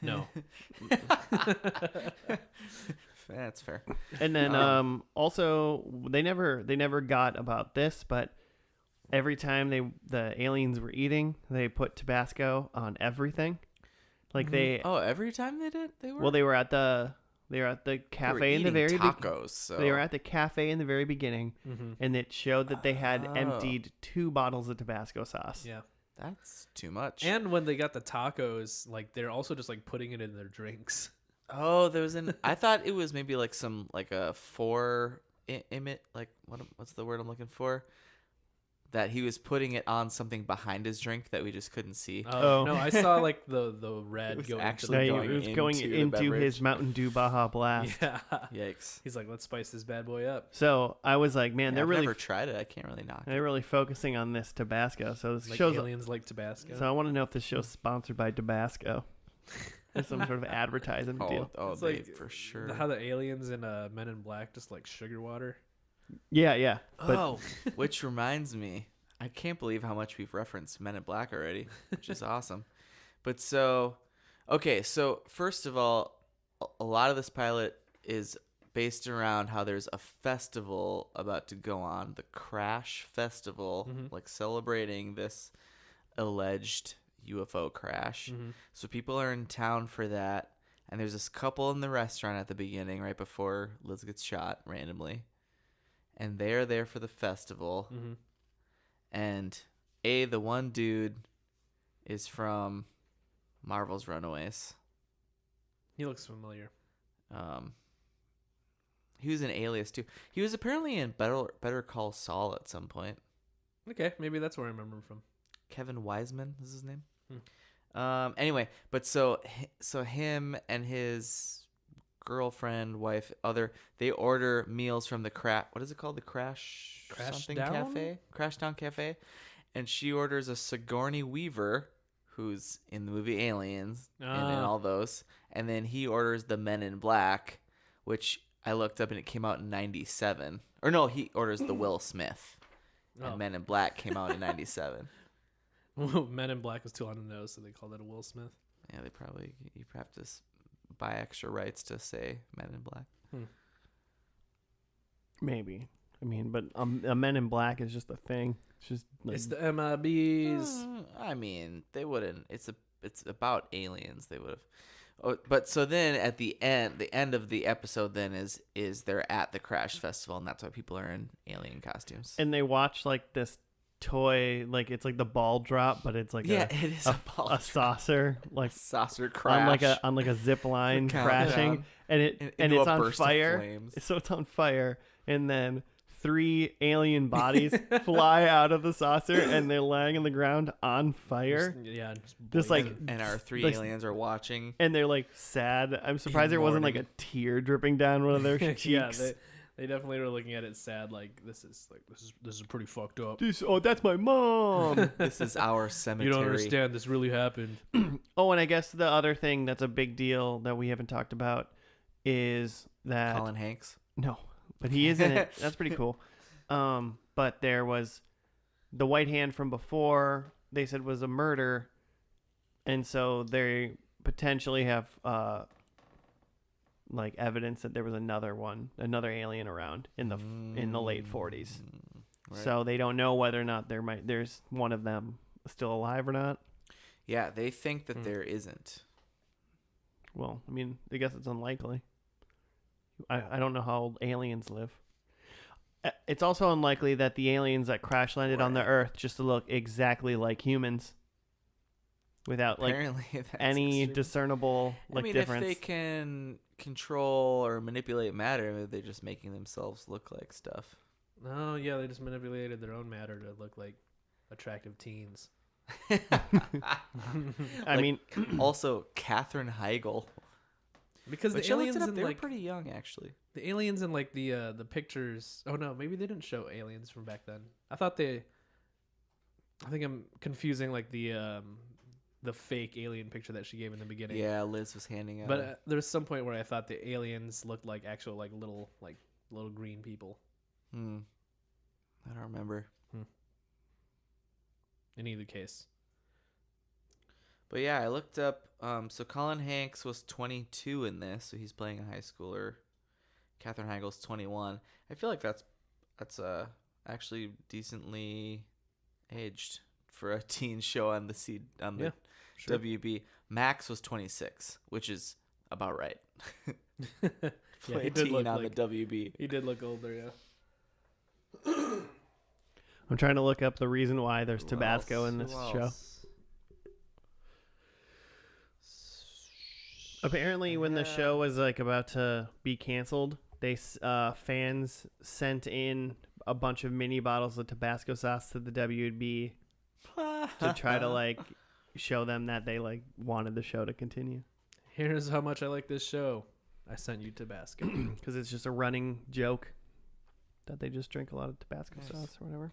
No. That's fair. And then also they never got about this, but every time the aliens were eating, they put Tabasco on everything. Like they every time they were. well, they were at the cafe in the very tacos. So. They were at the cafe in the very beginning, and it showed that they had Oh. emptied 2 bottles of Tabasco sauce. Yeah. That's too much. And when they got the tacos, like they're also just like putting it in their drinks. Oh, there was I thought it was maybe like some like a what's the word I'm looking for? That he was putting it on something behind his drink that we just couldn't see. Oh. No, I saw like the red It was going actually to No, the it was into going the into beverage. his Mountain Dew Baja Blast. Yeah. Yikes. He's like, let's spice this bad boy up. So I was like, man, Yeah, they're I've really never tried it. I can't really knock it. they're really focusing on this Tabasco. So this Like shows. aliens like Tabasco. So I want to know if this show's sponsored by Tabasco. There's some sort of advertising deal. It's It's like for sure. how the aliens in Men in Black just like sugar water. Yeah. But Oh, which reminds me, I can't believe how much we've referenced Men in Black already, which is awesome. But so first of all, a lot of this pilot is based around how there's a festival about to go on, the Crash Festival, like celebrating this alleged UFO crash. So people are in town for that, and there's this couple in the restaurant at the beginning, right before Liz gets shot randomly, and they are there for the festival. And the one dude is from Marvel's Runaways. He looks familiar. He was in Alias too. He was apparently in Better Call Saul at some point. Okay, maybe that's where I remember him from. Kevin Wiseman is his name. Anyway, but so him and his girlfriend, wife, they order meals from the what is it called? The Crash something Down? Cafe? Crashdown Cafe. And she orders a Sigourney Weaver, who's in the movie Aliens and in all those. And then he orders the Men in Black, which I looked up and it came out in 97. Or no, he orders the Will Smith. And Men in Black came out in 97. Men in Black was too on the nose, so they called it a Will Smith. Yeah, you have to buy extra rights to say Men in Black. maybe. I mean, but a Men in Black is just a thing. It's just like, It's the MIBs. I mean, they wouldn't. It's about aliens. They would have. Oh, but so then at the end of the episode then is they're at the Crash Festival, and that's why people are in alien costumes. and they watch like this toy, like it's like the ball drop, but it's like it is a ball a saucer, like saucer crash on like a zip line Countdown. crashing, and into it's a on burst of fire. flames. So it's on fire, and then 3 alien bodies fly out of the saucer, and they're laying on the ground on fire. Just like, and our 3 like- aliens are watching. and they're like sad. I'm surprised there wasn't like a tear dripping down one of their cheeks. Yeah, they definitely were looking at it sad. Like this is pretty fucked up. That's my mom. This is our cemetery. You don't understand. This really happened. Oh, and I guess the other thing that's a big deal that we haven't talked about is that Colin Hanks. no, but he is in it. That's pretty cool. But there was the white hand from before. They said was a murder, and so they potentially have like evidence that there was another alien around in the late 40s. Right. So they don't know whether or not there's one of them still alive or not. Yeah, they think that there isn't. Well, I mean, I guess it's unlikely. I don't know how old aliens live. It's also unlikely that the aliens that crash landed on the Earth just look exactly like humans, without like Apparently, that's any extreme. discernible difference. If they can control or manipulate matter, they're just making themselves look like stuff. Oh yeah, they just manipulated their own matter to look like attractive teens. I mean, also Katherine Heigl. Because But the she looked aliens it up, in they were like pretty young, actually. the aliens in like the pictures. Oh no, maybe they didn't show aliens from back then. I think I'm confusing like the fake alien picture that she gave in the beginning. Yeah, Liz was handing out. But there was some point where I thought the aliens looked like actual like little green people. I don't remember. In either case. But yeah, I looked up. So Colin Hanks was 22 in this, so he's playing a high schooler. Katherine Heigl's 21. I feel like that's actually decently aged for a teen show on the Sure. WB. Max was 26, which is about right. Yeah, Play he a did teen look on like- the WB. He did look older, yeah. I'm trying to look up the reason why there's Who Tabasco else? in this Who show. else? Apparently, when the Yeah. show was like about to be canceled, fans sent in a bunch of mini bottles of Tabasco sauce to the WB to try to like show them that they like wanted the show to continue, Here's how much I like this show. I sent you Tabasco. because it's just a running joke that they just drink a lot of Tabasco Nice. sauce or whatever.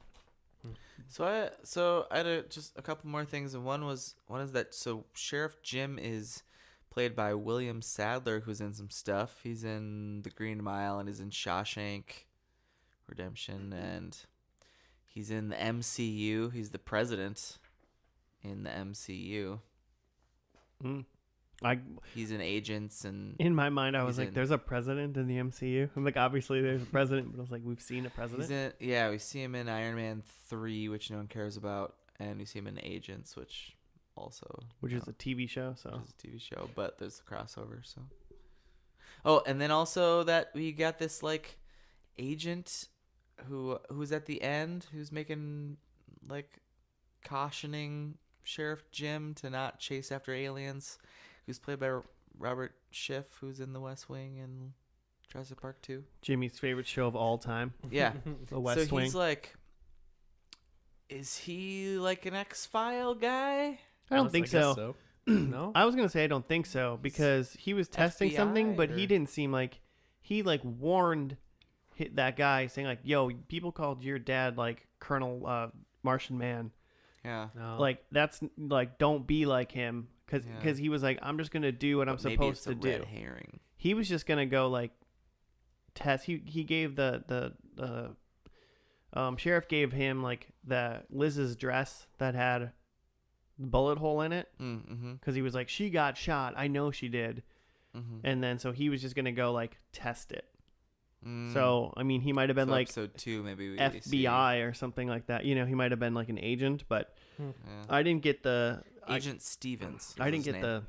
So I had just a couple more things, and one is that Sheriff Jim is played by William Sadler, who's in some stuff. He's in The Green Mile and is in Shawshank Redemption, and he's in the MCU. He's the president in the MCU. He's in Agents, and In my mind, I was He's like, in- "There's a president in the MCU." I'm like, obviously there's a president, but I was like, "We've seen a president." we see him in Iron Man 3, which no one cares about, and we see him in Agents, which also Which is a TV show, so which is a TV show, but there's a crossover. So, oh, and then also that we got this like agent who's at the end, who's making like cautioning Sheriff Jim to not chase after aliens, who's played by Robert Schiff, who's in The West Wing and Jurassic Park 2. Jimmy's favorite show of all time, Yeah. The West So Wing. he's like, is he like an X-File guy? I don't think guess so. No? I was gonna say I don't think so, because he was testing something, FBI but he or- didn't seem like he like warned that guy, saying like, "Yo, people called your dad like Colonel Martian Man. Yeah. No. Like that's like don't be like him." Because Yeah. he was like, "I'm just gonna do what I'm But maybe supposed it's to a do." red herring. He was just gonna go like test. He gave the sheriff gave him like the Liz's dress that had the bullet hole in it, Mm-hmm. because he was like, "She got shot. I know she did." Mm-hmm. And then so he was just gonna go like test it. Mm. So I mean, he might have been So like episode 2, maybe we FBI or something like that. You know, he might have been like an agent, but see. Yeah. I didn't get the Agent Stevens. I didn't get the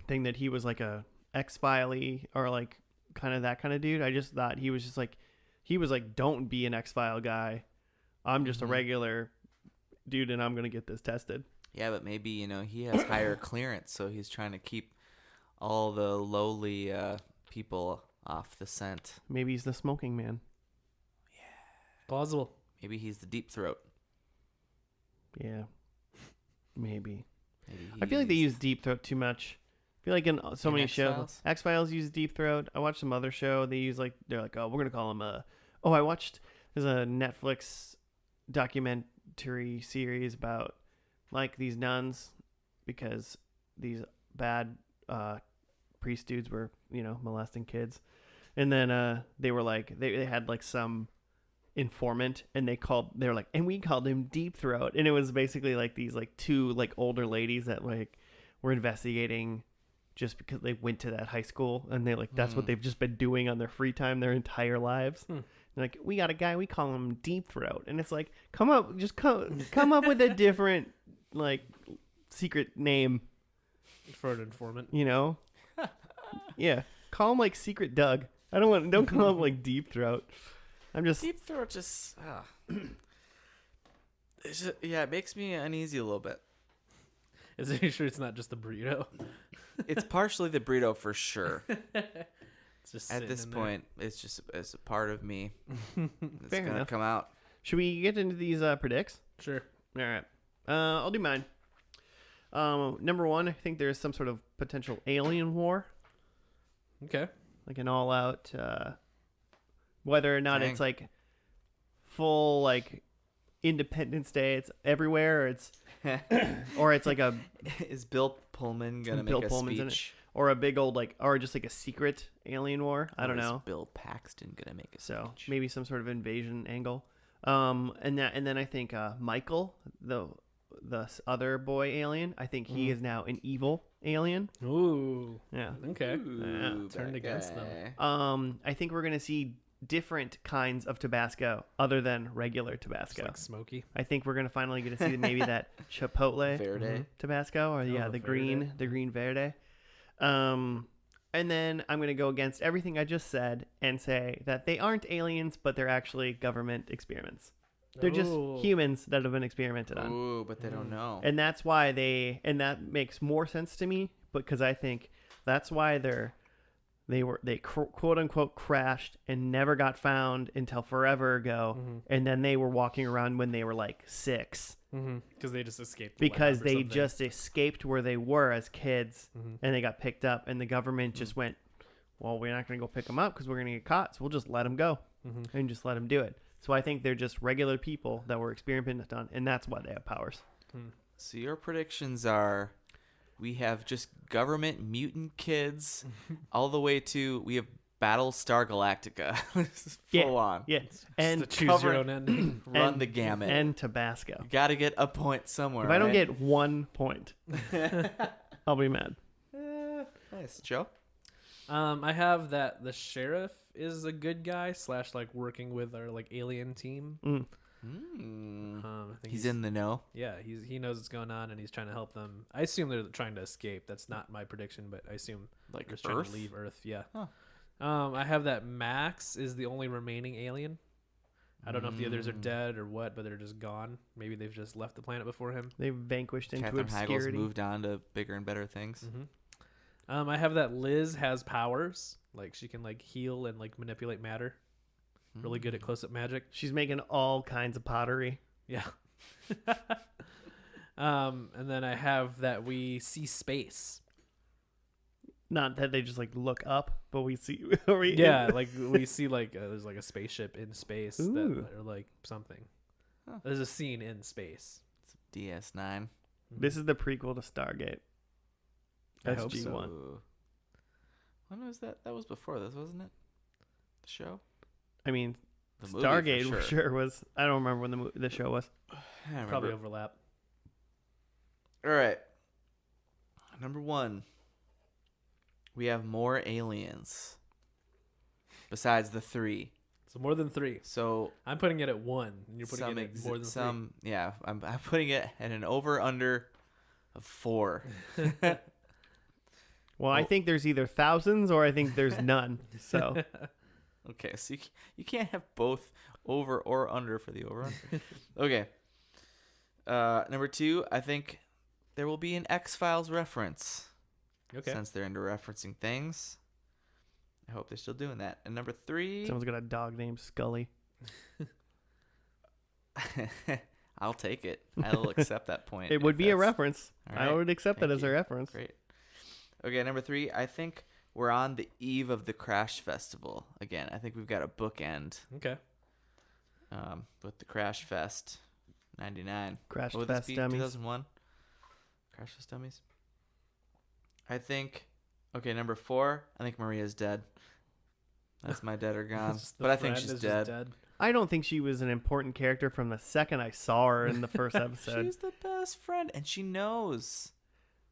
thing that he was like a X-File-y or like kind of that kind of dude. I just thought he was just like, he was like, "Don't be an X-File guy. I'm just a Mhm. regular dude, and I'm gonna get this tested." Yeah, but maybe he has higher clearance, so he's trying to keep all the lowly people off the scent. Maybe he's the smoking man. Plausible. Maybe he's the deep throat. Yeah. Maybe. Maybe I feel like they he's- use Deep Throat too much. I feel like in so In many shows, X-Files? X-Files use Deep Throat. I watched some other show. They use they're like, oh, we're gonna call him I watched there's a Netflix documentary series about like these nuns because these bad priest dudes were molesting kids, and then they were like they had like some informant and they were like, and we called him Deep Throat, and it was basically like these like two like older ladies that like were investigating just because they went to that high school and they like that's what they've just been doing on their free time their entire lives. They're like, we got a guy, we call him Deep Throat, and it's like, come up with a different like secret name For an informant. Yeah, call him like Secret Doug. Don't call him like Deep Throat. I'm just Deep throat just. It makes me uneasy a little bit. Is it sure it's not just the burrito? It's partially the burrito for sure. It's just At sitting this in there. point, it's a part of me. It's Fair gonna enough. come out. Should we get into these predicts? Sure. All right. I'll do mine. Number one, I think there's some sort of potential alien war, Okay. like an all-out. Whether or not Dang. it's like full like Independence Day, it's everywhere, or it's like a Is Bill Pullman gonna Bill make a Pullman's in it. speech? or a big old like or just like a secret alien war. I don't Or is know. Bill Paxton gonna make a So speech? maybe some sort of invasion angle. And then I think Michael, the other boy alien, I think he is now an evil alien. Ooh. Yeah. Okay. Ooh, Turned that against them. guy. I think we're gonna see different kinds of Tabasco other than regular Just Tabasco. like smoky. I think we're gonna finally get to see maybe that Chipotle Verde. Tabasco or Oh, the the green Verde. And then I'm gonna go against everything I just said and say that they aren't aliens, but they're actually government experiments. They're just Ooh. humans that have been experimented on. Ooh, but they don't know. And that's why and that makes more sense to me because I think that's why they quote unquote crashed and never got found until forever ago. And then they were walking around when they were like 6 Because they just escaped. The because lab or they something. just escaped where they were as kids and they got picked up and the government just went, well, we're not going to go pick them up because we're going to get caught. So we'll just let them go and just let them do it. So I think they're just regular people that were experimented on, and that's why they have powers. So your predictions are, we have just government mutant kids, all the way to we have Battlestar Galactica. This is full on. Yeah, Just and to choose cover- your own ending. Run and- the gamut. and Tabasco. You got to get a point somewhere. If I don't right? get 1 point, I'll be mad. Nice, Joe. I have that the sheriff is a good guy / like working with our like alien team. I think He's in the know. Yeah, he knows what's going on and he's trying to help them. I assume they're trying to escape. That's not my prediction, but I assume Like they're just trying Earth? to leave Earth. Yeah. Huh. I have that Max is the only remaining alien. I don't know if the others are dead or what, but they're just gone. Maybe they've just left the planet before him. They vanished into Catherine Heigl's obscurity. moved on to bigger and better things. I have that Liz has powers. Like she can like heal and like manipulate matter. Really good at close-up magic. She's making all kinds of pottery. Yeah. And then I have that we see space. Not that they just like look up, but we see. Yeah, like we see like there's like a spaceship in space Ooh. or like something. Huh. There's a scene in space. DS9. This is the prequel to Stargate. I hope SG1. so. Ooh. When was that? That was before this, wasn't it? The show? I mean, The movie, for Stargate sure. sure was. I don't remember when the show was. I don't Probably remember. overlap. All right. Number 1. We have more aliens besides the 3. So more than 3. So I'm putting it at 1, and you're putting some it at more than some yeah, I'm putting it at an over under of 4. Well, I think there's either thousands or I think there's none. So Okay, so you can't have both over or under for the over under. Okay. Number 2, I think there will be an X-Files reference. 3. Okay. Since they're into referencing things. I hope they're still doing that. And number 3, someone's got a dog named Scully. I'll take it. I'll accept that point. It would if be a that's- reference. All I right. would accept that Thank as a you. reference. Great. Okay, number 3. I think we're on the eve of the Crash Festival again. I think we've got a bookend Okay. with the Crash Fest 99. Crash What would this Fest be? dummies. 2001. Crash Fest dummies. I think. Okay, number 4. I think Maria's dead. That's my dead or gone. Just the But I think friend she's is just dead. I don't think she was an important character from the second I saw her in the first episode. She's the best friend, and she knows.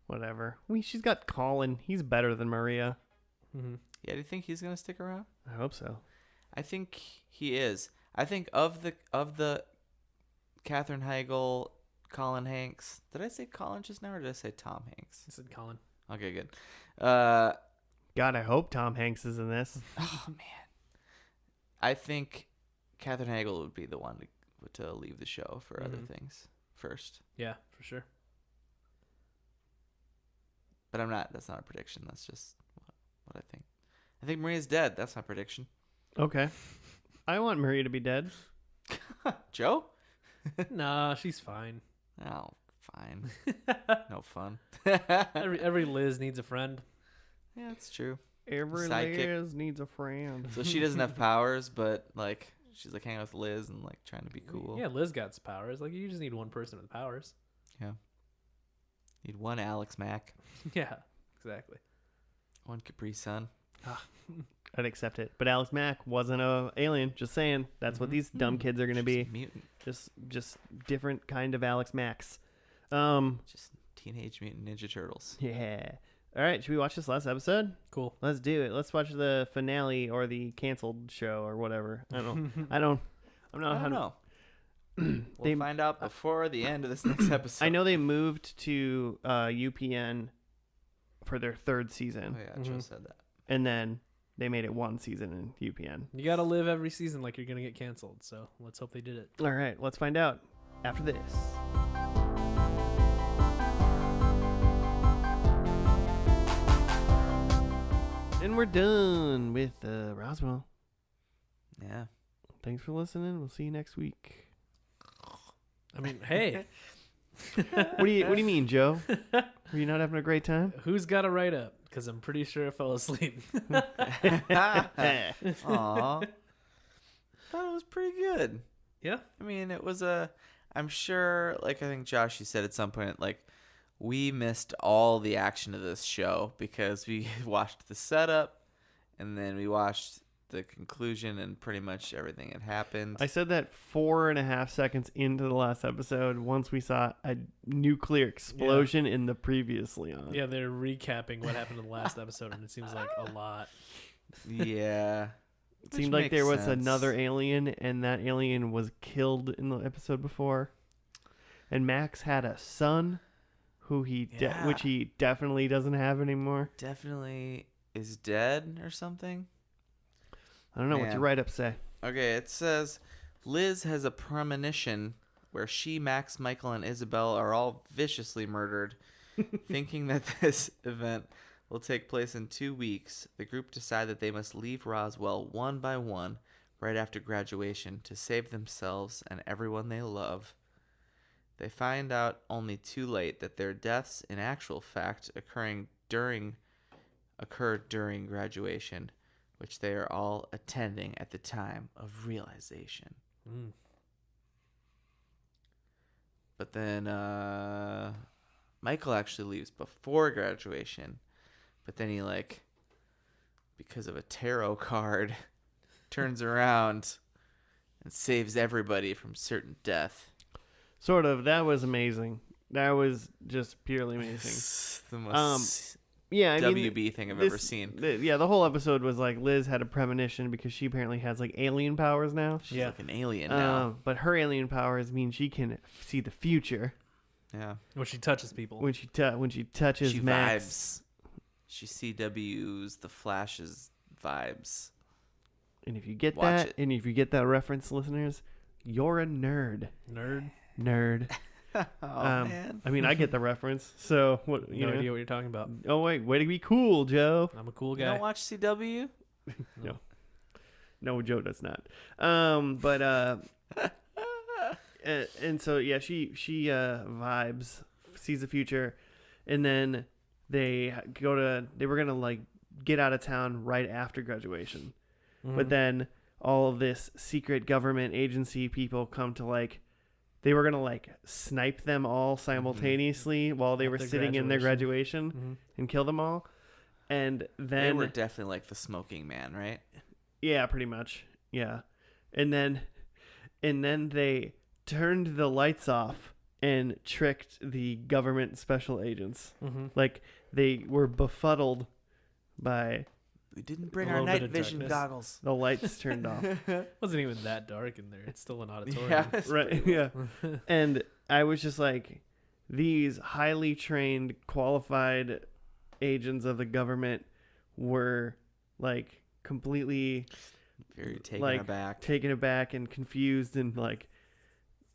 Whatever. She's got Colin. He's better than Maria. Mm-hmm. Yeah, do you think he's gonna stick around? I hope so. I think he is. I think of the Katherine Heigl, Colin Hanks. Did I say Colin just now, or did I say Tom Hanks? I said Colin. Okay, good. God, I hope Tom Hanks is in this. Oh man, I think Katherine Heigl would be the one to leave the show for other things first. Yeah, for sure. But I'm not. That's not a prediction. That's just what I think. I think Maria's dead. That's my prediction. Okay. I want Maria to be dead. Joe? Nah, she's fine. Oh, fine. No fun. Every Liz needs a friend. Yeah, that's true. Every Sidekick. Liz needs a friend. So she doesn't have powers, but like she's like hanging out with Liz and like trying to be cool. Yeah, Liz got powers. Like you just need one person with powers. Yeah. Need one Alex Mack, Yeah, exactly. one Capri Sun. I'd accept it. But Alex Mack wasn't a alien. Just saying. That's what these dumb kids are going to She's be. a mutant. Just different kind of Alex Macks. Just Teenage Mutant Ninja Turtles. Yeah. All right. Should we watch this last episode? Cool. Let's do it. Let's watch the finale or the canceled show or whatever. I don't. I'm not. I don't know. They- We'll find out before the end of this next episode. I know they moved to UPN for their third season, Oh yeah, Joe said that. and then they made it one season in UPN. You gotta live every season like you're gonna get canceled. So let's hope they did it. All right. Let's find out after this. And we're done with Roswell. Yeah. Thanks for listening. We'll see you next week. I mean, hey, What do you mean, Joe? Were you not having a great time? who's got a write up? Because I'm pretty sure I fell asleep. Aw. Thought it was pretty good. Yeah. I mean, it was I'm sure, like I think Josh, you said at some point, like we missed all the action of this show because we watched the setup and then we watched the conclusion and pretty much everything had happened. I said that 4.5 seconds into the last episode once we saw a nuclear explosion in the previously on. Yeah, they're recapping what happened in the last episode, and it seems like a lot. Yeah. It seemed like there was another alien, and that alien was killed in the episode before. And Max had a son who which he definitely doesn't have anymore. Definitely is dead or something. I don't know. What's Man. your write-up say? Okay, it says Liz has a premonition where she, Max, Michael, and Isabel are all viciously murdered. Thinking that this event will take place in 2 weeks, the group decide that they must leave Roswell one by one right after graduation to save themselves and everyone they love. They find out only too late that their deaths, in actual fact, occurred during graduation, which they are all attending at the time of realization. Mm. But then Michael actually leaves before graduation, but then he, like, because of a tarot card, turns around and saves everybody from certain death. Sort of. That was amazing. That was just purely amazing. It's the most Yeah, I WB mean, thing I've ever seen. The whole episode was like Liz had a premonition because she apparently has like alien powers now. She's Yeah. like an alien now. But her alien powers mean she can see the future Yeah. When she touches people. when she touches She Max. vibes. She CW's the Flash's vibes. And if you get Watch that, it. and if you get that reference, listeners, you're a nerd. Nerd. Oh, man. I mean, I get the reference. So what? You No know? idea what you're talking about. Oh wait, way to be cool, Joe. I'm a cool You guy. don't watch CW? No, Joe does not. But and so yeah, she vibes, sees the future, and then they were gonna like get out of town right after graduation, but then all of this secret government agency people come to like. They were gonna like snipe them all simultaneously while they were sitting in their graduation and kill them all, and then they were definitely like the smoking man, right? Yeah, pretty much. Yeah, and then they turned the lights off and tricked the government special agents. Like they were befuddled by. We didn't bring our night vision goggles. The lights turned off. Wasn't even that dark in there. It's still an auditorium. Yeah, Right. Yeah. And I was just like, these highly trained, qualified agents of the government were like completely very taken aback and confused and like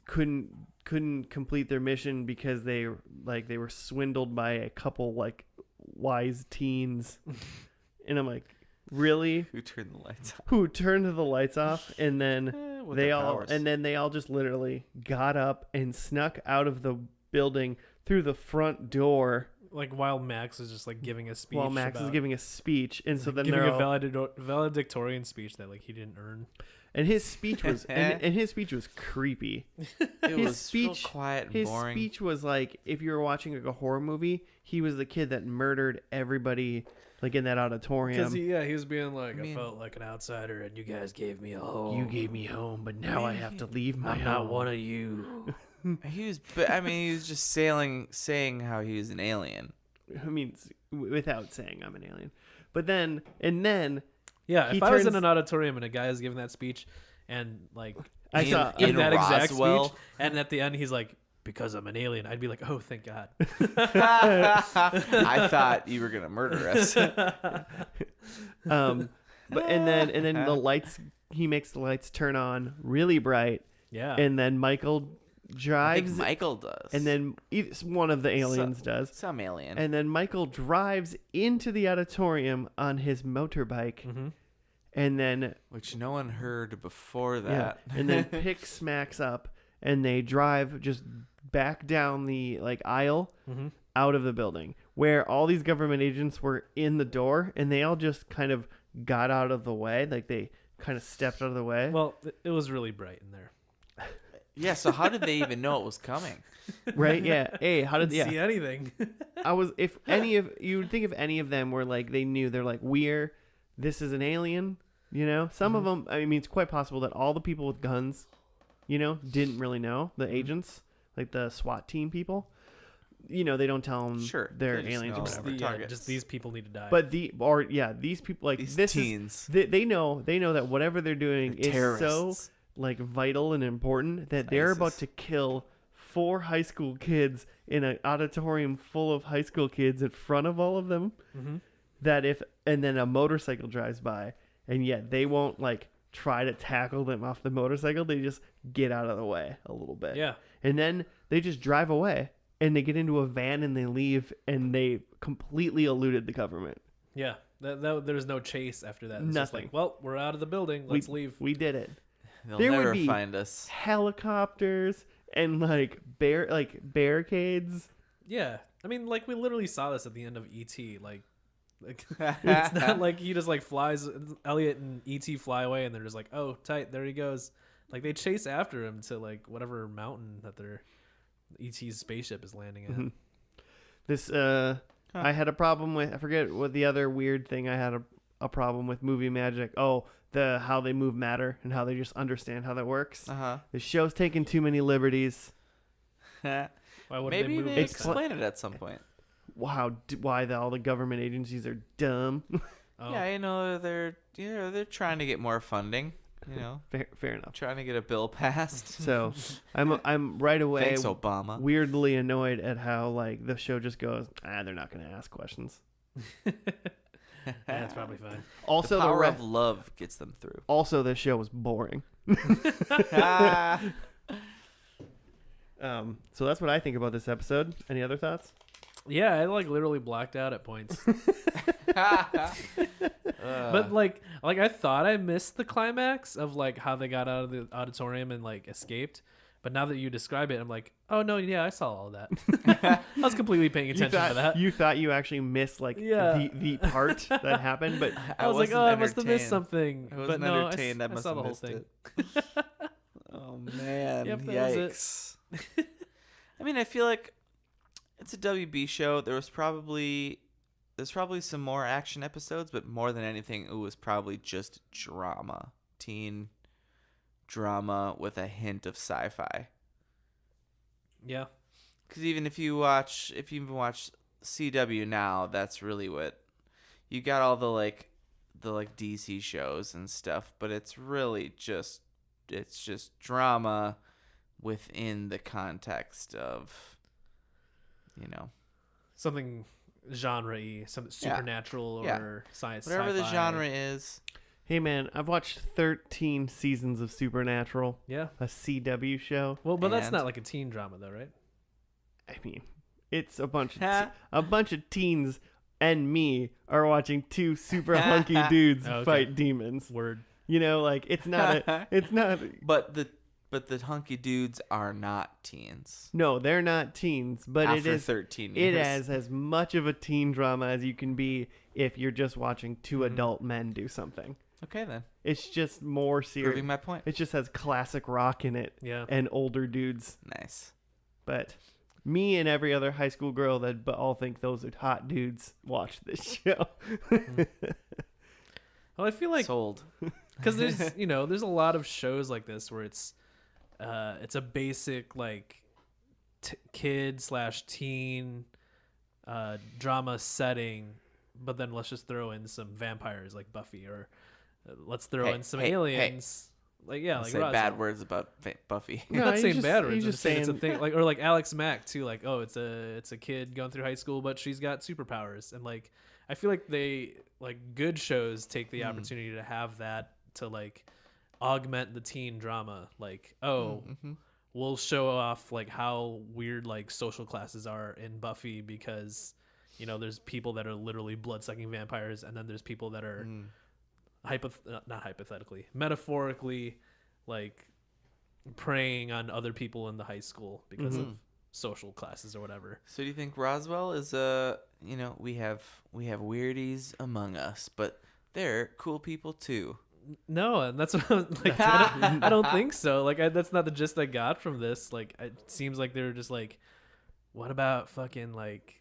couldn't complete their mission because they were swindled by a couple like wise teens. And I'm like, really? Who turned the lights off? Who turned the lights off? And then they all just literally got up and snuck out of the building through the front door. Like while Max is just like giving a speech. While Max is giving a speech, and so then giving they're a valedictorian speech that like he didn't earn. And his speech was and his speech was creepy. It was real quiet and boring. His speech was like if you were watching like a horror movie, he was the kid that murdered everybody like in that auditorium. Because he was being like, I felt like an outsider, and you guys gave me a home. You gave me home, but now I have to leave my home. I'm not one of you. He was just saying how he was an alien. I mean, without saying I'm an alien. But then yeah, if I was in an auditorium and a guy is giving that speech, and like I saw in that Roswell. exact speech, and at the end he's like, because I'm an alien, I'd be like, oh, thank God. I thought you were gonna murder us. But and then the lights, he makes the lights turn on really bright. Yeah. And then Michael drives. I think Michael does. And then one of the aliens does. Some alien. And then Michael drives into the auditorium on his motorbike. And then which no one heard before that. Yeah, and then picks Max up, and they drive just back down the like aisle out of the building where all these government agents were in the door, and they all just kind of got out of the way, like they kind of stepped out of the way. Well, it was really bright in there. Yeah, so how did they even know it was coming? Right? Yeah. Hey, how did see anything? You would think if any of them were like they knew, they're like, this is an alien, you know? Some of them, I mean, it's quite possible that all the people with guns, you know, didn't really know, the agents, like the SWAT team people. You know, they don't tell them they're aliens or whatever. Just these people need to die. But these people, like these this teens, they know that whatever they're doing is terrorists. So like vital and important that they're about to kill 4 high school kids in an auditorium full of high school kids in front of all of them. And then a motorcycle drives by, and yet they won't like try to tackle them off the motorcycle. They just get out of the way a little bit. Yeah. And then they just drive away, and they get into a van and they leave, and they completely eluded the government. Yeah. There's no chase after that. It's Nothing. just like, well, we're out of the building. Let's leave. We did it. They'll There never would be find us. Helicopters and like barricades. Yeah. I mean, like we literally saw this at the end of E.T. Like it's not like he just like flies. Elliot and E.T. fly away, and they're just like, oh, tight, there he goes. Like they chase after him to like whatever mountain that their E.T.'s spaceship is landing at. This I had a problem with. I forget what the other weird thing I had a problem with movie magic. Oh, how they move matter and how they just understand how that works. The show's taking too many liberties. Why wouldn't Maybe they they explain it at some point. Wow, why all the government agencies are dumb. Oh. Yeah, you know they're trying to get more funding. You know, fair enough. Trying to get a bill passed. So I'm right away. Thanks, Obama. Weirdly annoyed at how like the show just goes. They're not going to ask questions. That's probably fine. Also, the power of love gets them through. Also, the show was boring. So that's what I think about this episode. Any other thoughts? Yeah, I like literally blacked out at points. But like I thought I missed the climax of like how they got out of the auditorium and like escaped. But now that you describe it, I'm like, oh no, yeah, I saw all that. I was completely paying attention to that. You thought you actually missed like the part that happened, but I was like, oh, I must have missed something. I wasn't but no, entertained. I I must saw have the whole missed thing. it. Oh man, Yep, that was yikes! I mean, I feel like it's a WB show. There's probably some more action episodes, but more than anything, it was probably just drama, teen drama with a hint of sci-fi. Yeah. Because even if you even watch CW now, that's really what you got, all the DC shows and stuff, but it's really just drama within the context of, Something genre-y, something supernatural or science, whatever sci-fi. the genre is. hey man, I've watched 13 seasons of Supernatural, Yeah. a CW show. Well, but that's And- not like a teen drama though, right? I mean, it's a bunch of teens and me are watching two super hunky dudes Okay. fight demons. Word. Like it's not But the hunky dudes are not teens. no, they're not teens, but After it is 13 it years. has as much of a teen drama as you can be if you're just watching two adult men do something. Okay then. It's just more serious. Proving my point. It just has classic rock in it Yeah. and older dudes. Nice. But me and every other high school girl that all think those are hot dudes watch this show. Well, I feel like Sold. because there's there's a lot of shows like this where it's a basic like kid/teen drama setting, but then let's just throw in some vampires like Buffy, or let's throw in some aliens. Like Don't like say Roswell. bad words about Buffy. I'm not he's saying just- bad words. he's I'm just just saying it's a saying- thing. Like, or like Alex Mack too. Like, oh, it's a kid going through high school, but she's got superpowers. And like, I feel like good shows take the opportunity to have that to like augment the teen drama. Like, we'll show off like how weird like social classes are in Buffy because there's people that are literally blood-sucking vampires, and then there's people that are not hypothetically, metaphorically, like preying on other people in the high school because of social classes or whatever. So do you think Roswell is we have weirdies among us, but they're cool people too? No, and that's what I was like. I don't think so. Like, that's not the gist I got from this. Like, it seems like they were just like, what about fucking like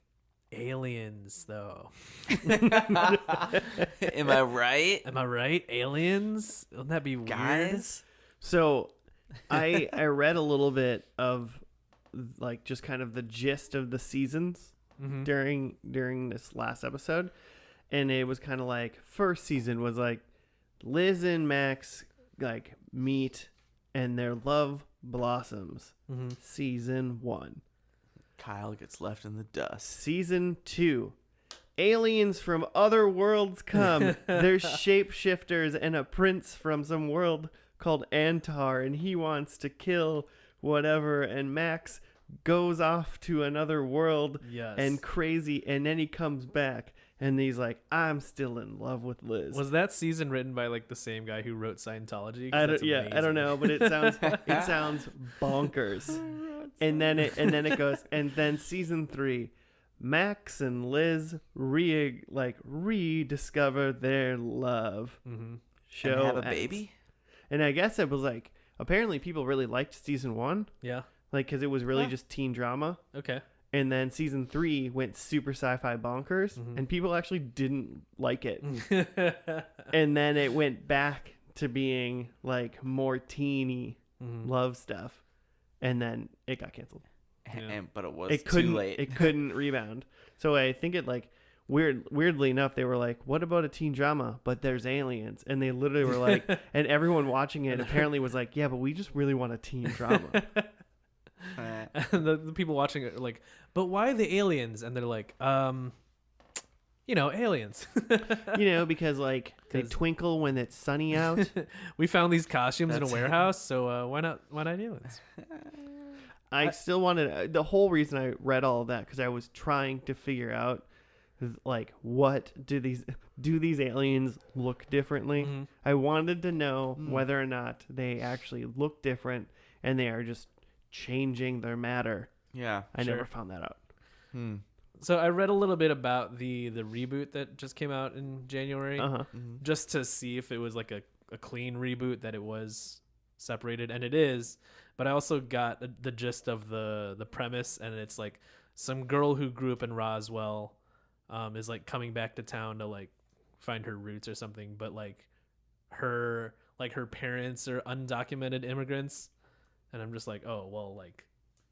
aliens though? Am I right? Am I right? Aliens? Wouldn't that be weird? Guys? So I read a little bit of like just kind of the gist of the seasons during this last episode, and it was kind of like first season was like Liz and Max like meet and their love blossoms. Season 1. Kyle gets left in the dust. Season 2. Aliens from other worlds come. They're shapeshifters and a prince from some world called Antar, and he wants to kill whatever, and Max goes off to another world and crazy, and then he comes back and he's like, I'm still in love with Liz. Was that season written by like the same guy who wrote Scientology? 'Cause I that's don't amazing. know, but it sounds bonkers. And then it goes, and then season 3, Max and Liz rediscover their love. Show And have a ends. baby? And I guess it was like, apparently people really liked season 1, Yeah. like because it was really just teen drama. Okay. And then season 3 went super sci-fi bonkers, and people actually didn't like it. And then it went back to being like more teeny love stuff, and then it got canceled. But it was Couldn't, too late. It couldn't rebound. So I think it like weirdly enough, they were like, "What about a teen drama? But there's aliens," and they literally were like, and everyone watching it apparently was like, "Yeah, but we just really want a teen drama." And the people watching it are like, but why the aliens? And they're like, aliens. Because like they twinkle when it's sunny out. We found these costumes in a warehouse, so why not aliens? I still wanted the whole reason I read all of that because I was trying to figure out like what do these aliens look differently. I wanted to know whether or not they actually look different and they are just changing their matter. Yeah. I Sure. never found that out. So I read a little bit about the reboot that just came out in January, Mm-hmm. just to see if it was like a clean reboot, that it was separated, and it is. But I also got the gist of the premise, and it's like some girl who grew up in Roswell is like coming back to town to like find her roots or something, but like her parents are undocumented immigrants, and I'm just like, oh well, like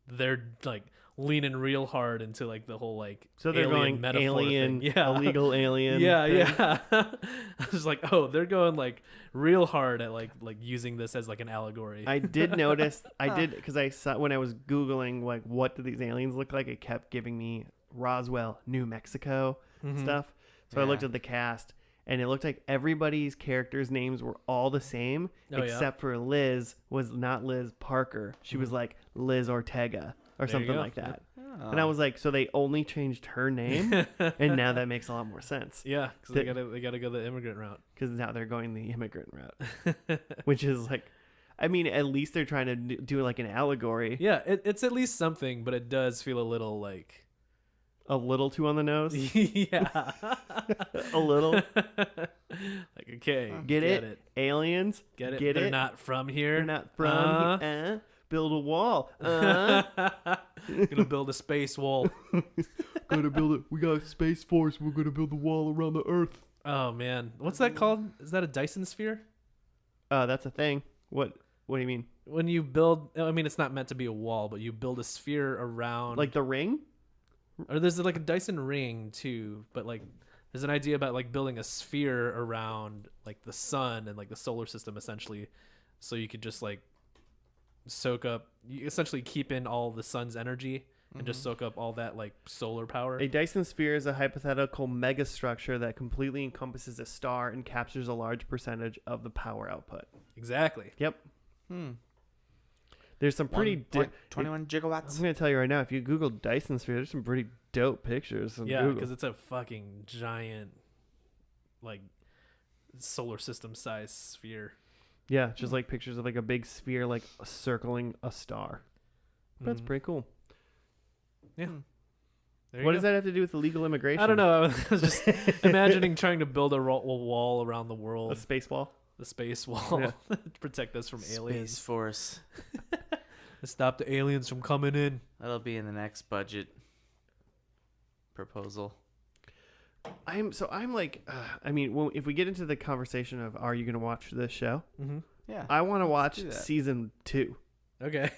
they're like leaning real hard into like the whole like So they're alien going metaphor alien, thing. Yeah. illegal alien. Yeah, thing. yeah. I was like, oh, they're going like real hard at like using this as like an allegory. I did notice, because I saw when I was Googling, like, what do these aliens look like? It kept giving me Roswell, New Mexico stuff. So I looked Yeah. at the cast, and it looked like everybody's characters' names were all the same, Oh, yeah? except for Liz was not Liz Parker. She was like Liz Ortega or There you something go. like that. Oh. And I was like, so they only changed her name, and now that makes a lot more sense. Yeah, because they gotta go the immigrant route. Because now they're going the immigrant route, which is like, I mean, at least they're trying to do like an allegory. Yeah, it's at least something, but it does feel a little like A little too on the nose. yeah, A little. like okay, Get it? Aliens. Get it? Get They're it? not from here. They're not from here. Build a wall. Gonna build a space wall. Gonna build it. We got Space Force. We're gonna build a wall around the Earth. Oh man, what's that called? Is that a Dyson sphere? That's a thing. What do you mean? When you build, I mean, it's not meant to be a wall, but you build a sphere around. Like the ring? or there's like a Dyson ring too, but like there's an idea about like building a sphere around like the sun and like the solar system essentially, so you could just like soak up, you essentially keep in all the sun's energy and just soak up all that like solar power. A Dyson sphere is a hypothetical megastructure that completely encompasses a star and captures a large percentage of the power output. Exactly. Yep. There's some pretty 21 gigawatts. I'm gonna tell you right now, if you Google Dyson sphere, there's some pretty dope pictures on Yeah, Google. because it's a fucking giant like solar system size sphere. Yeah, just like pictures of like a big sphere like circling a star. That's Mhm. pretty cool. Yeah. There you What go. does that have to do with illegal immigration? I don't know. I was just imagining trying to build a wall around the A world, space wall. the space wall, Yeah. to protect us from Space aliens. Force. To stop the aliens from coming in. That'll be in the next budget proposal. I'm like, I mean, well, if we get into the conversation of are you going to watch this show? Mm-hmm. Yeah. I want to watch do that. season 2. Okay.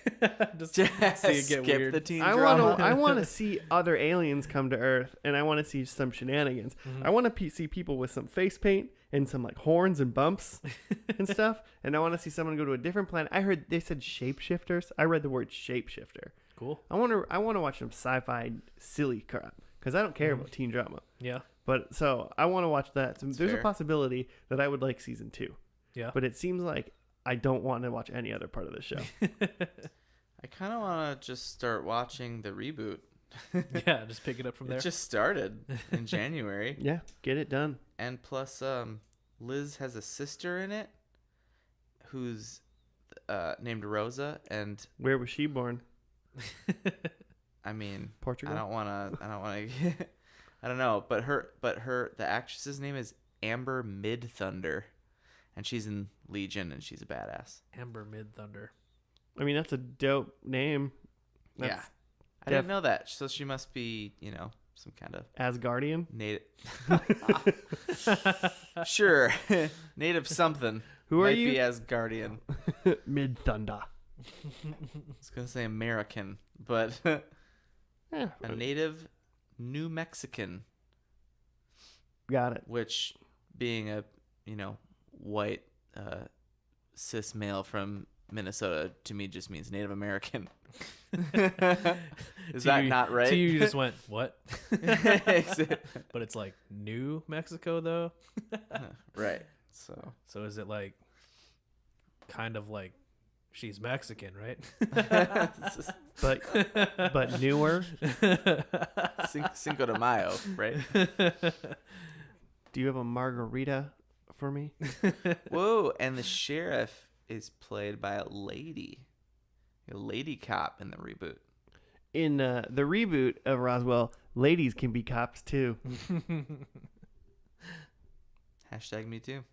Just Just see it get skip weird. the teen I drama. want to see other aliens come to Earth, and I want to see some shenanigans. I want to see people with some face paint and some like horns and bumps and stuff, and I want to see someone go to a different planet. I heard they said shapeshifters. I read the word shapeshifter. Cool. I want to watch some sci-fi silly crap because I don't care about teen drama. Yeah. But so I want to watch that. So there's a fair. possibility that I would like season 2. Yeah. But it seems like I don't want to watch any other part of the show. I kind of want to just start watching the reboot. Yeah, just pick it up from there. It just started in January. Yeah, get it done. And plus, Liz has a sister in it who's named Rosa. And Where was she born? I mean, Portugal. I don't want to, I don't know. But the actress's name is Amber Mid Thunder. And she's in Legion and she's a badass. Amber Mid Thunder. I mean, that's a dope name. Yeah. That's I didn't know that. So she must be, some kind of Asgardian. native. Sure. Native something. Who are Might you? be Asgardian. Mid Thunder. I was going to say American, but Yeah, a native New Mexican, got it. which being a, white cis male from Minnesota to me just means Native American. Is that not right? To you just went, what? But it's like New Mexico though. Right. So So is it like kind of like she's Mexican, right? But newer. Cinco de Mayo, right? Do you have a margarita for me? Whoa, and the sheriff is played by a lady. A lady cop in the reboot. In the reboot of Roswell, ladies can be cops too. Hashtag me too.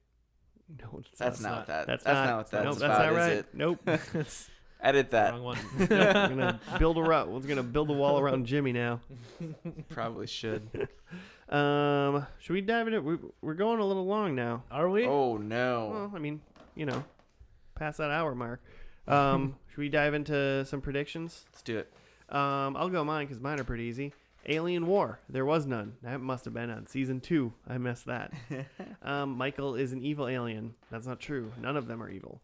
No, That's not what that. That's not what that's nope, about, that's not is right. it? Nope. Edit that. Wrong one. We're gonna build a wall around Jimmy now. Probably should. Should we dive into? We're going a little long now. Are we? Oh no. Well, I mean, past that hour mark. Should we dive into some predictions? Let's do it. I'll go mine because mine are pretty easy. Alien War. There was none. That must have been on season 2. I missed that. Michael is an evil alien. That's not true. None of them are evil.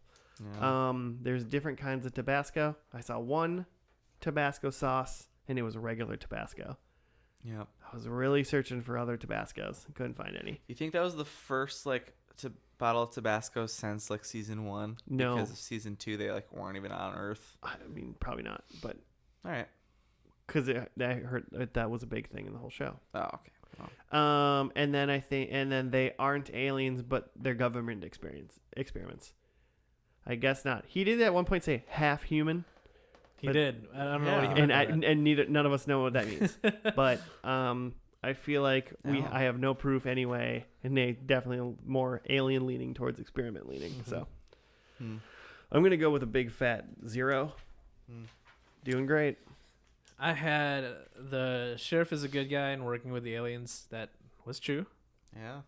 Yeah. There's different kinds of Tabasco. I saw one Tabasco sauce, and it was a regular Tabasco. Yep. I was really searching for other Tabascos. Couldn't find any. You think that was the first bottle of Tabasco since season 1? No. Because of season 2, they weren't even on Earth. I mean, probably not, but All right. because I heard that was a big thing in the whole show. Oh, okay. Well, And then they aren't aliens, but they're government experiments. I guess not. He did at one point say half human, He did. I don't know what he Yeah. meant by that. and none of us know what that means. But I feel like No. I have no proof anyway, and they definitely more alien leaning towards experiment leaning. Mm-hmm. So Hmm. I'm gonna go with a big fat 0. Hmm. Doing great. I had the sheriff is a good guy and working with the aliens. That was true. Yeah.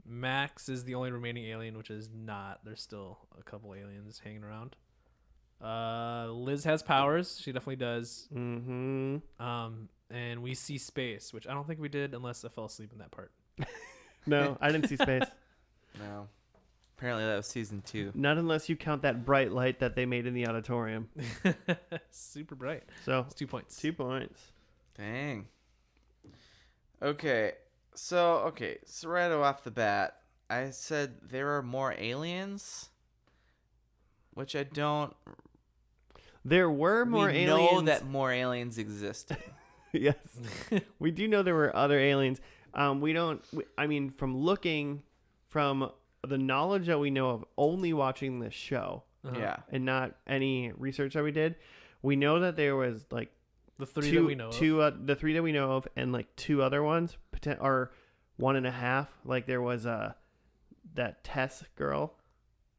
Max is the only remaining alien, which is not. There's still a couple aliens hanging around. Liz has powers. She definitely does. Mm-hmm. And we see space, which I don't think we did unless I fell asleep in that part. No, I didn't see space. No. Apparently that was season 2. Not unless you count that bright light that they made in the auditorium. Super bright. So It's 2 points. 2 points. Dang. Okay. So right off the bat, I said there are more aliens, which I don't. There were more we aliens. know that more aliens existed. Yes. We do know there were other aliens. I mean, from the knowledge that we know of only watching this show Yeah. and not any research that we did, we know that there was The three that we know of. the 3 that we know of, and 2 other ones, or 1.5. There was that Tess girl.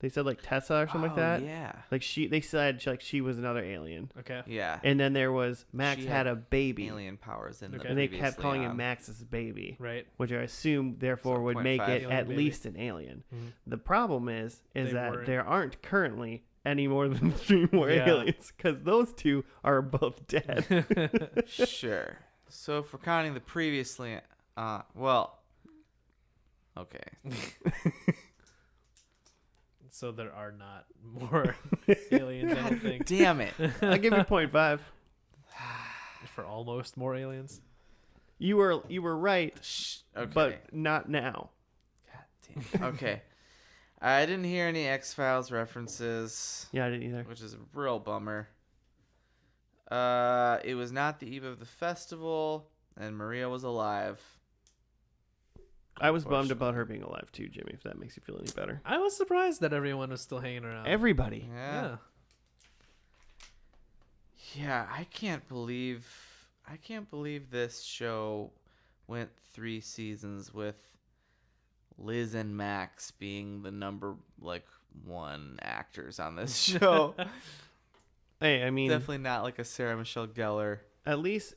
They said Tessa or something like that. Yeah. They said she was another alien. Okay. Yeah. And then there was Max She had a baby. Alien powers in Okay. the And they kept previously calling on. him Max's baby, Right. which I assume therefore So would make 0.5 it alien at baby. least an alien. Mhm. The problem is They that weren't. there aren't currently any more than 3 more Yeah. aliens because those 2 are both dead. Sure. So if we're counting the previously, okay. So there are not more aliens, I don't think. Damn it. I'll give you 0.5. For almost more aliens. You were right, Okay. but not now. God damn. Okay. I didn't hear any X-Files references, Yeah, I didn't either. which is a real bummer. It was not the eve of the festival, and Maria was alive. I was bummed about her being alive too, Jimmy, if that makes you feel any better. I was surprised that everyone was still hanging around. Everybody. Yeah. Yeah, I can't believe this show went 3 seasons with Liz and Max being the number 1 actors on this show. Hey, I mean, Definitely not a Sarah Michelle Gellar. at least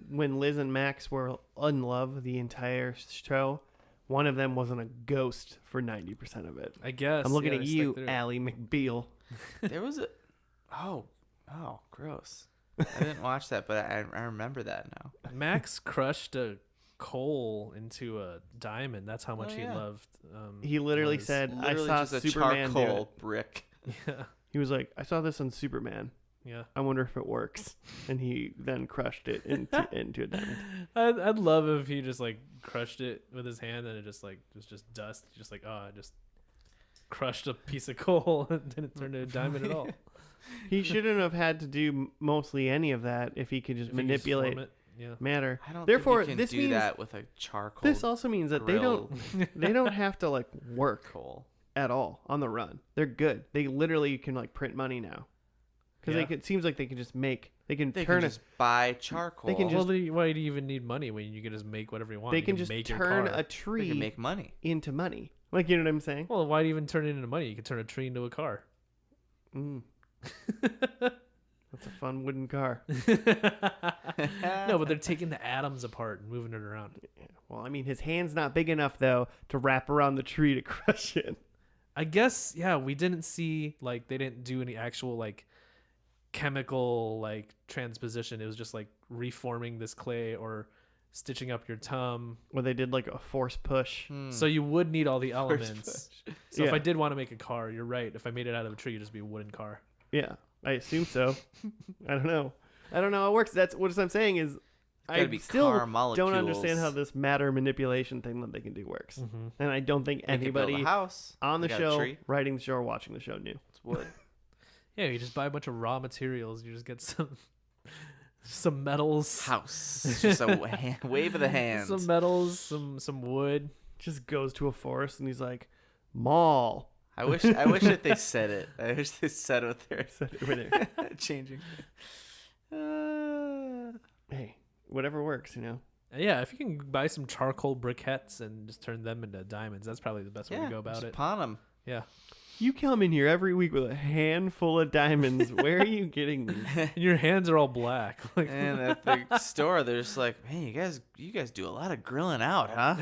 when Liz and Max were in love the entire show, one of them wasn't a ghost for 90% of it. I guess. I'm looking yeah, at they you, stuck through it. Ally McBeal. There was a oh, gross. I didn't watch that, but I remember that now. Max crushed a coal into a diamond. That's how much Oh, he yeah. loved. He literally Liz. said, Literally I just saw a Superman do charcoal it. brick. Yeah. He was like, I saw this on Superman. Yeah. I wonder if it works. And he then crushed it into a diamond. I'd love if he just crushed it with his hand and it just was just dust. Just I just crushed a piece of coal and didn't turn into a diamond at all. He shouldn't have had to do mostly any of that if he could just If he could just manipulate form it. Yeah. matter. I don't Therefore, think you can this do means that with a charcoal this also means that they don't have to work coal. at all on the run. They're good. They literally can print money now. Because it seems like they can just make. They can just buy charcoal. They can just. Why do you even need money when you can just make whatever you want? They can just make turn your car. a tree. They can make money into money. Like, you know what I'm saying? Well, why do you even turn it into money? You can turn a tree into a car. That's a fun wooden car. No, but they're taking the atoms apart and moving it around. Yeah. Well, I mean, his hand's not big enough though to wrap around the tree to crush it. I guess, yeah, we didn't see, like, they didn't do any actual, like, chemical, like, transposition. It was just, like, reforming this clay or stitching up your tongue. Or they did, like, a force push. So you would need all the elements. So if Yeah. I did want to make a car, you're right. If I made it out of a tree, it'd just be a wooden car. Yeah, I assume so. I don't know how it works. That's what I'm saying is I still don't understand how this matter manipulation thing that they can do works. Mm-hmm. And I don't think anybody on the show, writing the show, or watching the show knew. It's wood. Yeah, you just buy a bunch of raw materials. You just get some metals. House. It's just a wave of the hand. Some metals, some wood. Just goes to a forest and he's like, mall. I wish that they said it. I wish they said what they're changing. Hey, whatever works, you know. Yeah, if you can buy some charcoal briquettes and just turn them into diamonds, that's probably the best way to go about it. Pawn them. Yeah. You come in here every week with a handful of diamonds. Where are you getting these? And your hands are all black. Like, and at the store, they're just like, "Hey, you guys do a lot of grilling out, huh?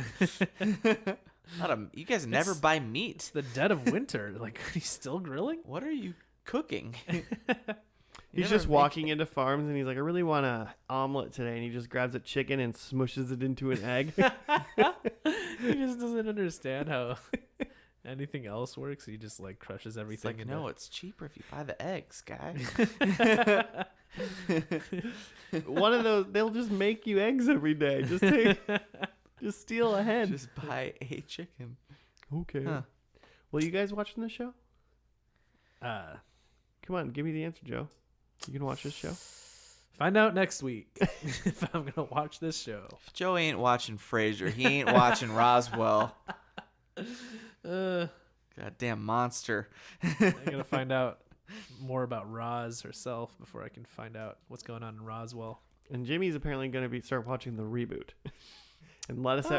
You guys never buy meat. It's the dead of winter. Like, are you still grilling? What are you cooking?" He's just walking into farms and he's like, I really want an omelet today. And he just grabs a chicken and smushes it into an egg. He just doesn't understand how anything else works. He just, like, crushes everything. It's like, no, it's cheaper if you buy the eggs, guy. One of those, they'll just make you eggs every day. Just steal a hen. Just buy a chicken. Okay. Huh. Well, you guys watching this show? Come on, give me the answer, Joe. You can watch this show? Find out next week if I'm going to watch this show. If Joe ain't watching Frasier, he ain't watching Roswell. Goddamn monster. I got to find out more about Roz herself before I can find out what's going on in Roswell. And Jimmy's apparently going to start watching the reboot. And let us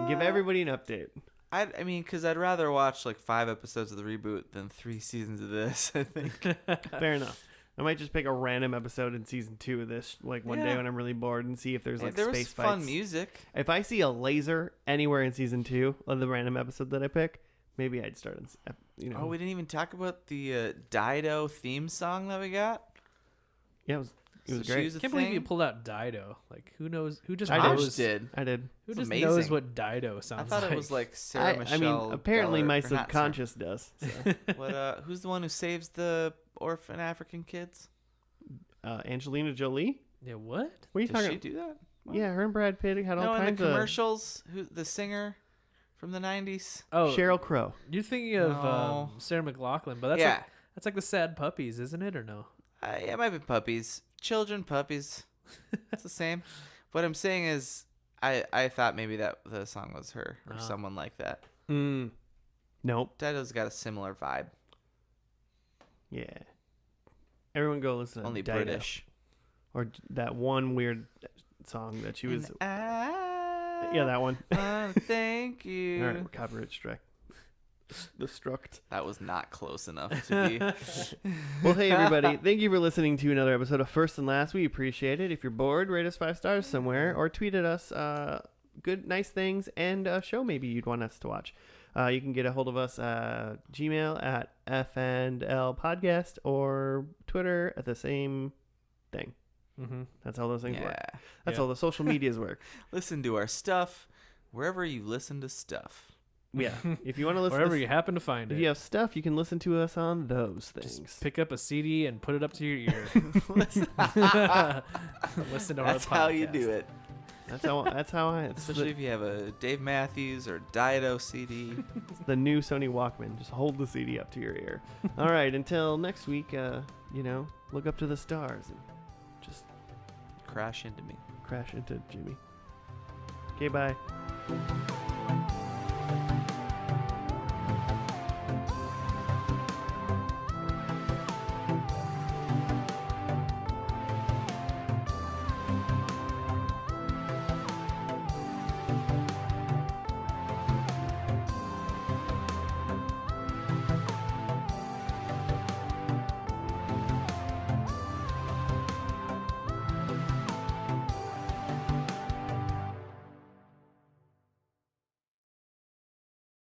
give everybody an update. I mean, because I'd rather watch like 5 episodes of the reboot than 3 seasons of this, I think. Fair enough. I might just pick a random episode in season 2 of this, like one day when I'm really bored, and see if there's like there space was fights. Fun music. If I see a laser anywhere in season 2 of the random episode that I pick, maybe I'd start. Oh, we didn't even talk about the Dido theme song that we got. Yeah, it was great. I can't believe you pulled out Dido. Like, who knows? Who just I knows? did. Who just amazing. knows what Dido sounds like? I thought it was like Sarah Michelle. I mean, apparently Gellar, my or not subconscious does. So. Who's the one who saves the orphan African kids? Angelina Jolie. Yeah, what? What are you Does talking? she do that? What? Yeah, her and Brad Pitt had all kinds in the commercials. Who the singer from the 90s? Oh, Sheryl Crow. You're thinking of Sarah McLachlan, but that's like the Sad Puppies, isn't it, or no? Yeah, it might be puppies. Children, puppies. It's the same. What I'm saying is, I thought maybe that the song was her or someone like that. Nope. Dido's got a similar vibe. Yeah. Everyone go listen to Only Dido. British. Or that one weird song that she was. Yeah, that one. Thank you. All right, copyright strike. The struct. That was not close enough to be. Well, hey, everybody. Thank you for listening to another episode of First and Last. We appreciate it. If you're bored, rate us 5 stars somewhere or tweet at us good, nice things and a show maybe you'd want us to watch. You can get a hold of us Gmail at FNL or Twitter at the same thing. Mm-hmm. That's how those things work. That's Yeah. how the social medias work. Listen to our stuff wherever you listen to stuff. Yeah. If you want to listen Wherever you happen to find if it. you have stuff, you can listen to us on those things. Just pick up a CD and put it up to your ear. Listen to our That's how you do it. That's how I. Especially if you have a Dave Matthews or Dido CD. It's the new Sony Walkman. Just hold the CD up to your ear. All right. Until next week, look up to the stars and just Crash into me. crash into Jimmy. Okay. Bye.